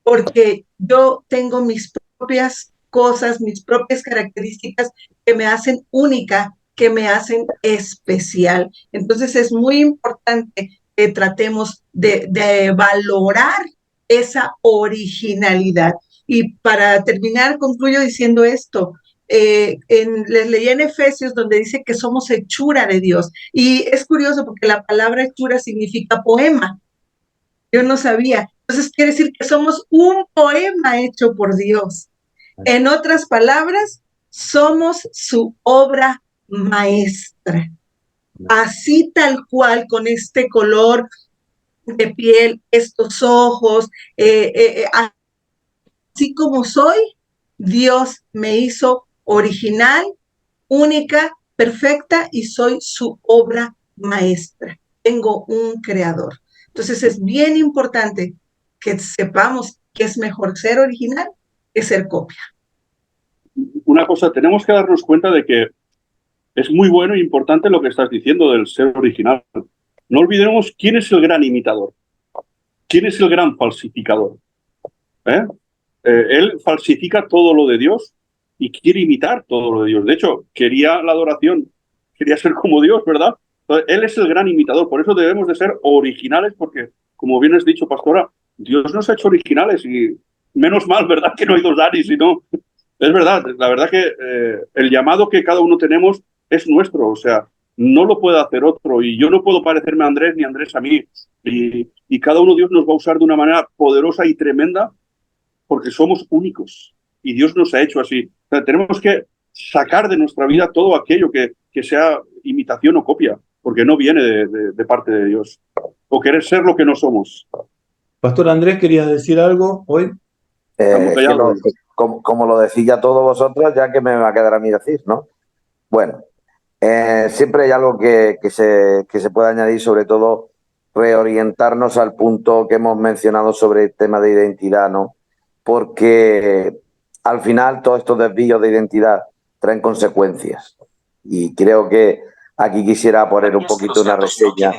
porque yo tengo mis propias cosas, mis propias características que me hacen única, que me hacen especial. Entonces es muy importante que tratemos de valorar esa originalidad. Y para terminar, concluyo diciendo esto. Les leí en Efesios donde dice que somos hechura de Dios. Y es curioso porque la palabra hechura significa poema. Yo no sabía. Entonces quiere decir que somos un poema hecho por Dios. En otras palabras, somos su obra maestra. Así tal cual, con este color de piel, estos ojos, así como soy, Dios me hizo original, única, perfecta y soy su obra maestra. Tengo un creador. Entonces es bien importante que sepamos que es mejor ser original que ser copia. Una cosa, tenemos que darnos cuenta de que es muy bueno e importante lo que estás diciendo del ser original. No olvidemos quién es el gran imitador, quién es el gran falsificador. Él falsifica todo lo de Dios y quiere imitar todo lo de Dios. De hecho, quería la adoración, quería ser como Dios, ¿verdad? Entonces, él es el gran imitador. Por eso debemos de ser originales, porque, como bien has dicho, pastora, Dios nos ha hecho originales y menos mal, ¿verdad? Que no hay dos Danis, sino... Es verdad, la verdad que el llamado que cada uno tenemos es nuestro, o sea, no lo puede hacer otro y yo no puedo parecerme a Andrés ni Andrés a mí y cada uno Dios nos va a usar de una manera poderosa y tremenda porque somos únicos y Dios nos ha hecho así. O sea, tenemos que sacar de nuestra vida todo aquello que sea imitación o copia, porque no viene de parte de Dios, o querer ser lo que no somos. Pastor Andrés, ¿querías decir algo hoy? Como lo decís ya todos vosotros, ya que me va a quedar a mí decir, ¿no? Bueno, siempre hay algo que se puede añadir, sobre todo reorientarnos al punto que hemos mencionado sobre el tema de identidad, ¿no? Porque al final todos estos desvíos de identidad traen consecuencias. Y creo que aquí quisiera poner un poquito una reseña,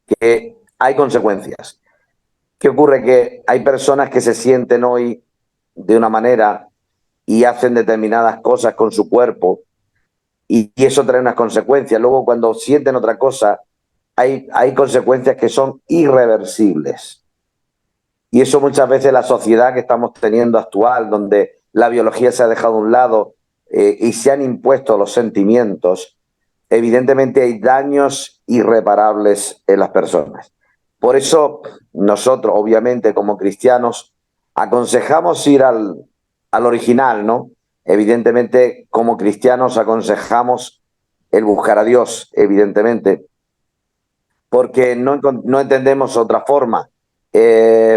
que hay consecuencias. ¿Qué ocurre? Que hay personas que se sienten hoy de una manera y hacen determinadas cosas con su cuerpo y eso trae unas consecuencias. Luego, cuando sienten otra cosa, hay consecuencias que son irreversibles. Y eso muchas veces la sociedad que estamos teniendo actual, donde la biología se ha dejado a un lado y se han impuesto los sentimientos, evidentemente hay daños irreparables en las personas. Por eso nosotros, obviamente, como cristianos, aconsejamos ir al original, ¿no? Evidentemente, como cristianos, aconsejamos el buscar a Dios, evidentemente, porque no entendemos otra forma.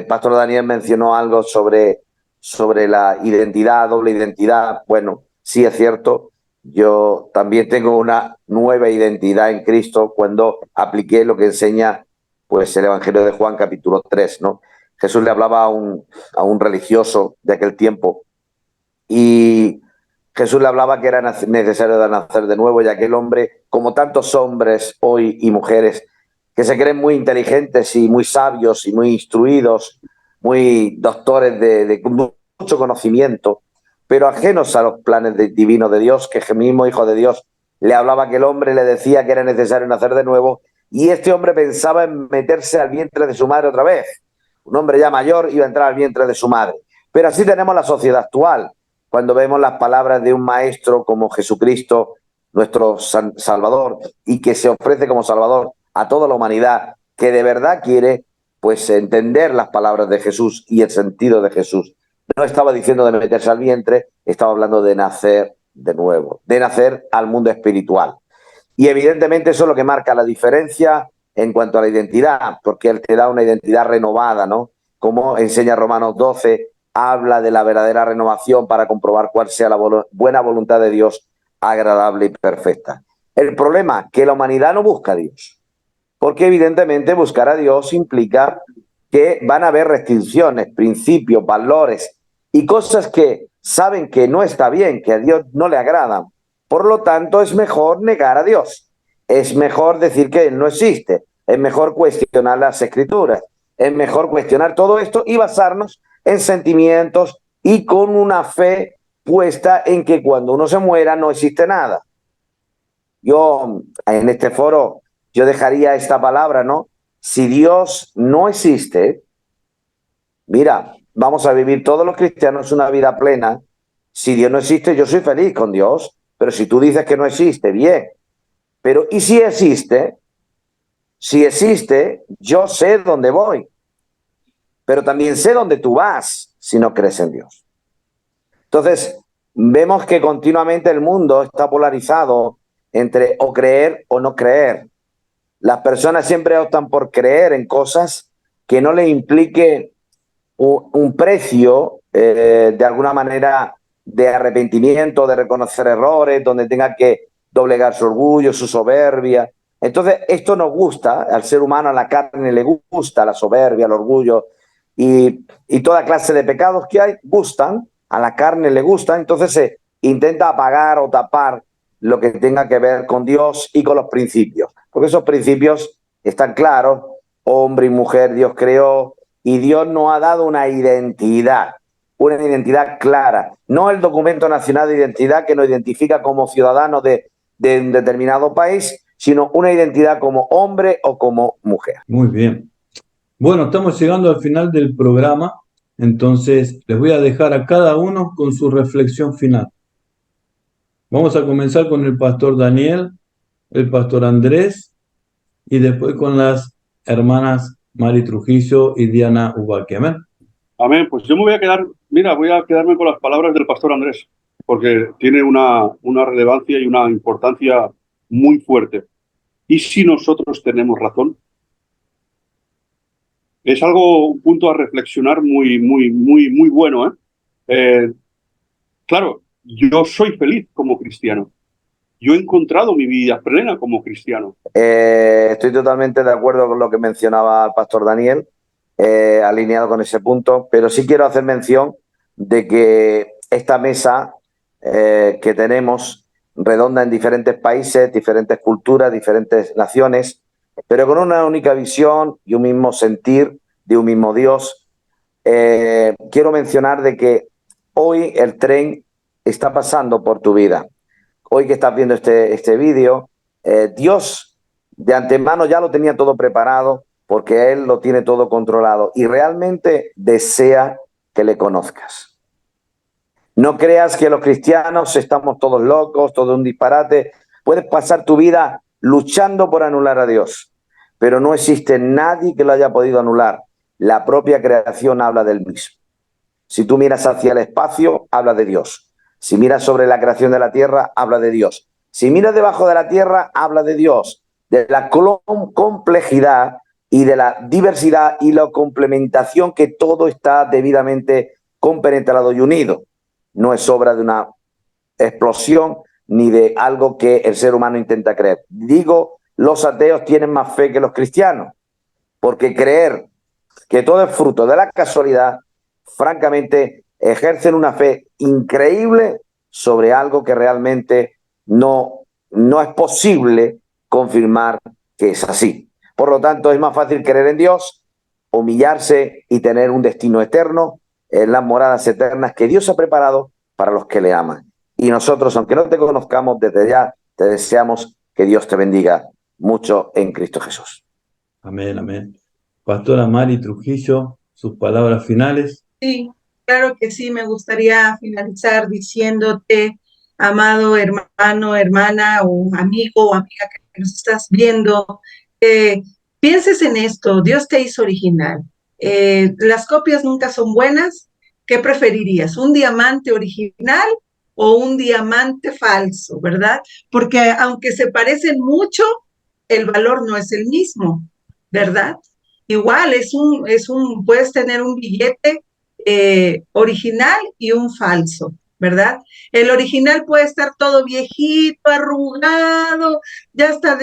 Pastor Daniel mencionó algo sobre la identidad, doble identidad. Bueno, sí es cierto, yo también tengo una nueva identidad en Cristo cuando apliqué lo que enseña pues el Evangelio de Juan capítulo 3, ¿no? Jesús le hablaba a un religioso de aquel tiempo y Jesús le hablaba que era necesario nacer de nuevo, y aquel hombre, como tantos hombres hoy y mujeres, que se creen muy inteligentes y muy sabios y muy instruidos, muy doctores de mucho conocimiento, pero ajenos a los planes divinos de Dios, que el mismo Hijo de Dios le hablaba a aquel hombre, le decía que era necesario nacer de nuevo, y este hombre pensaba en meterse al vientre de su madre otra vez. Un hombre ya mayor iba a entrar al vientre de su madre. Pero así tenemos la sociedad actual. Cuando vemos las palabras de un maestro como Jesucristo, nuestro Salvador, y que se ofrece como Salvador a toda la humanidad, que de verdad quiere pues entender las palabras de Jesús y el sentido de Jesús. No estaba diciendo de meterse al vientre, estaba hablando de nacer de nuevo, de nacer al mundo espiritual. Y evidentemente eso es lo que marca la diferencia en cuanto a la identidad, porque Él te da una identidad renovada, ¿no? Como enseña Romanos 12, habla de la verdadera renovación para comprobar cuál sea la buena voluntad de Dios, agradable y perfecta. El problema, que la humanidad no busca a Dios, porque evidentemente buscar a Dios implica que van a haber restricciones, principios, valores y cosas que saben que no está bien, que a Dios no le agradan. Por lo tanto, es mejor negar a Dios, es mejor decir que Él no existe, es mejor cuestionar las Escrituras, es mejor cuestionar todo esto y basarnos en sentimientos y con una fe puesta en que cuando uno se muera no existe nada. Yo en este foro yo dejaría esta palabra, ¿no? Si Dios no existe, mira, vamos a vivir todos los cristianos una vida plena. Si Dios no existe, yo soy feliz con Dios, pero si tú dices que no existe, bien. Pero ¿y si existe? Si existe, yo sé dónde voy, pero también sé dónde tú vas si no crees en Dios. Entonces, vemos que continuamente el mundo está polarizado entre o creer o no creer. Las personas siempre optan por creer en cosas que no le implique un precio, de alguna manera, de arrepentimiento, de reconocer errores, donde tenga que doblegar su orgullo, su soberbia. Entonces, esto nos gusta, al ser humano, a la carne le gusta la soberbia, el orgullo y toda clase de pecados que hay, gustan, a la carne le gustan, entonces se intenta apagar o tapar lo que tenga que ver con Dios y con los principios, porque esos principios están claros, hombre y mujer Dios creó, y Dios nos ha dado una identidad clara, no el documento nacional de identidad que nos identifica como ciudadanos de un determinado país, sino una identidad como hombre o como mujer. Muy bien. Bueno, estamos llegando al final del programa, entonces les voy a dejar a cada uno con su reflexión final. Vamos a comenzar con el pastor Daniel, el pastor Andrés y después con las hermanas Mari Trujillo y Diana Ubaque. Amén. Amén. Pues yo me voy a quedar, mira, voy a quedarme con las palabras del pastor Andrés, porque tiene una relevancia y una importancia muy fuerte. ¿Y si nosotros tenemos razón? Es algo, un punto a reflexionar muy bueno, ¿eh? Claro, yo soy feliz como cristiano. Yo he encontrado mi vida plena como cristiano. Estoy totalmente de acuerdo con lo que mencionaba el pastor Daniel, alineado con ese punto, pero sí quiero hacer mención de que esta mesa que tenemos redonda en diferentes países, diferentes culturas, diferentes naciones, pero con una única visión y un mismo sentir de un mismo Dios. Quiero mencionar de que hoy el tren está pasando por tu vida. Hoy que estás viendo este vídeo, Dios de antemano ya lo tenía todo preparado porque Él lo tiene todo controlado y realmente desea que le conozcas. No creas que los cristianos estamos todos locos, todo un disparate. Puedes pasar tu vida luchando por anular a Dios. pero no existe nadie que lo haya podido anular. La propia creación habla del mismo. Si tú miras hacia el espacio, habla de Dios. Si miras sobre la creación de la tierra, habla de Dios. Si miras debajo de la tierra, habla de Dios, de la complejidad y de la diversidad y la complementación, que todo está debidamente compenetrado y unido. No es obra de una explosión ni de algo que el ser humano intenta creer. Digo, los ateos tienen más fe que los cristianos, porque creer que todo es fruto de la casualidad, francamente, ejercen una fe increíble sobre algo que realmente no es posible confirmar que es así. Por lo tanto, es más fácil creer en Dios, humillarse y tener un destino eterno en las moradas eternas que Dios ha preparado para los que le aman. Y nosotros, aunque no te conozcamos, desde ya te deseamos que Dios te bendiga mucho en Cristo Jesús. Amén, amén. Pastora Mari Trujillo, sus palabras finales. Sí, claro que sí, me gustaría finalizar diciéndote, amado hermano, hermana o amigo o amiga que nos estás viendo, que pienses en esto. Dios te hizo original. Las copias nunca son buenas. ¿Qué preferirías? ¿Un diamante original o un diamante falso, verdad? Porque aunque se parecen mucho, el valor no es el mismo, ¿verdad? Igual puedes tener un billete original y un falso, ¿verdad? El original puede estar todo viejito, arrugado, ya está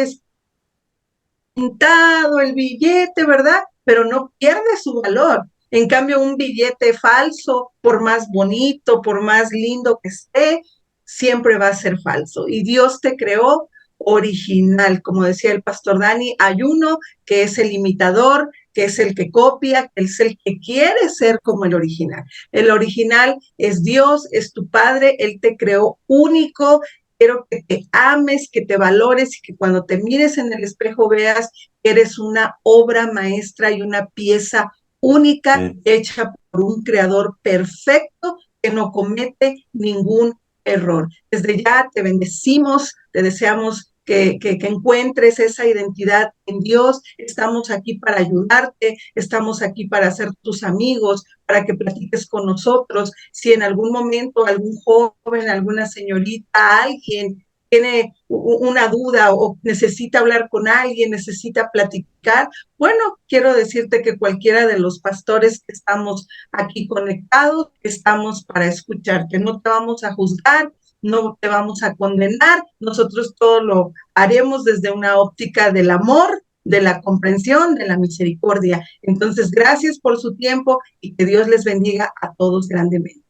despintado el billete, ¿verdad? Pero no pierde su valor. En cambio, un billete falso, por más bonito, por más lindo que esté, siempre va a ser falso. Y Dios te creó original, como decía el pastor Dani, hay uno que es el imitador, que es el que copia, que es el que quiere ser como el original. El original es Dios, es tu Padre, Él te creó único. Quiero que te ames, que te valores y que cuando te mires en el espejo veas que eres una obra maestra y una pieza única hecha por un creador perfecto que no comete ningún error. Desde ya te bendecimos, te deseamos que encuentres esa identidad en Dios. Estamos aquí para ayudarte, estamos aquí para ser tus amigos, para que platiques con nosotros. Si en algún momento algún joven, alguna señorita, alguien tiene una duda o necesita hablar con alguien, necesita platicar, bueno, quiero decirte que cualquiera de los pastores que estamos aquí conectados, estamos para escucharte. No te vamos a juzgar, no te vamos a condenar, nosotros todo lo haremos desde una óptica del amor, de la comprensión, de la misericordia. Entonces, gracias por su tiempo y que Dios les bendiga a todos grandemente.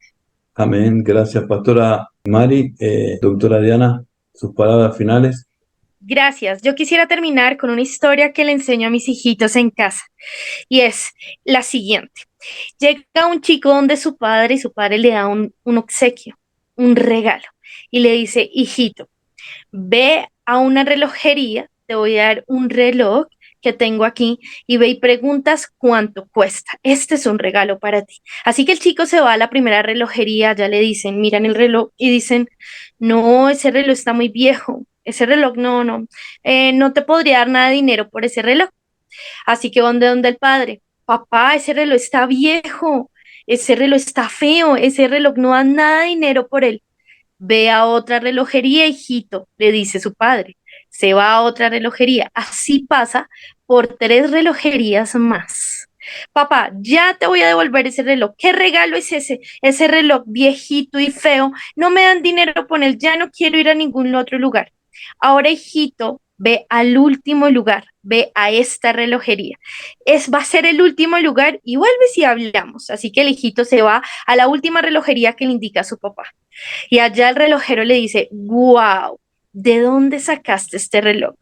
Amén, gracias Pastora Mari. Doctora Diana, sus palabras finales. Gracias. Yo quisiera terminar con una historia que le enseño a mis hijitos en casa y es la siguiente. Llega un chico donde su padre y su padre le da un obsequio, un regalo y le dice, hijito, ve a una relojería, te voy a dar un reloj que tengo aquí y ve y preguntas cuánto cuesta. Este es un regalo para ti. Así que el chico se va a la primera relojería, ya le dicen, miran el reloj y dicen, no, ese reloj está muy viejo, ese reloj no te podría dar nada de dinero por ese reloj. Así que van de donde el padre, papá, ese reloj está viejo, ese reloj está feo, ese reloj no da nada de dinero por él. Ve a otra relojería, hijito, le dice su padre. Se va a otra relojería. Así pasa por 3 relojerías más. Papá, ya te voy a devolver ese reloj. ¿Qué regalo es ese? Ese reloj viejito y feo. No me dan dinero por él. Ya no quiero ir a ningún otro lugar. Ahora, hijito, ve al último lugar. Ve a esta relojería. Va a ser el último lugar y vuelves y hablamos. Así que el hijito se va a la última relojería que le indica a su papá. Y allá el relojero le dice, wow, ¿de dónde sacaste este reloj?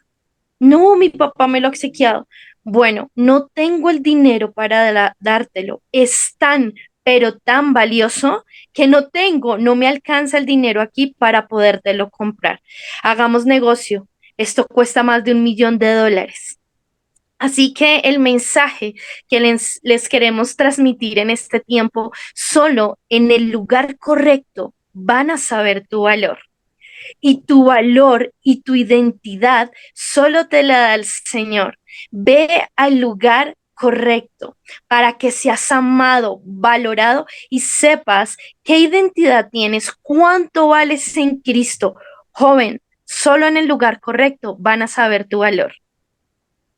No, mi papá me lo ha obsequiado. Bueno, no tengo el dinero para dártelo. Es tan, pero tan valioso que no me alcanza el dinero aquí para podértelo comprar. Hagamos negocio. Esto cuesta más de $1.000.000. Así que el mensaje que les queremos transmitir en este tiempo, solo en el lugar correcto van a saber tu valor. y tu valor y tu identidad solo te la da el Señor. Ve al lugar correcto para que seas amado, valorado y sepas qué identidad tienes, cuánto vales en Cristo. Joven, solo en el lugar correcto van a saber tu valor.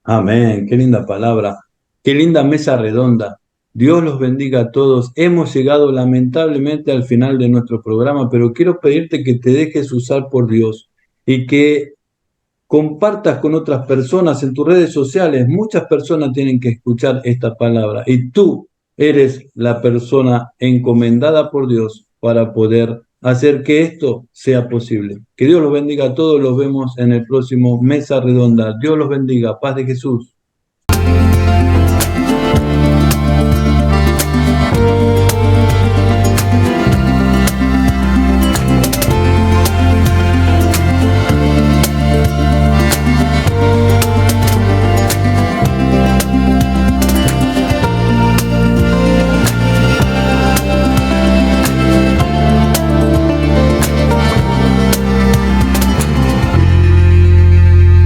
Amén, qué linda palabra, qué linda mesa redonda. Dios los bendiga a todos. Hemos llegado lamentablemente al final de nuestro programa, pero quiero pedirte que te dejes usar por Dios y que compartas con otras personas en tus redes sociales. Muchas personas tienen que escuchar esta palabra y tú eres la persona encomendada por Dios para poder hacer que esto sea posible. Que Dios los bendiga a todos. Los vemos en el próximo Mesa Redonda. Dios los bendiga. Paz de Jesús.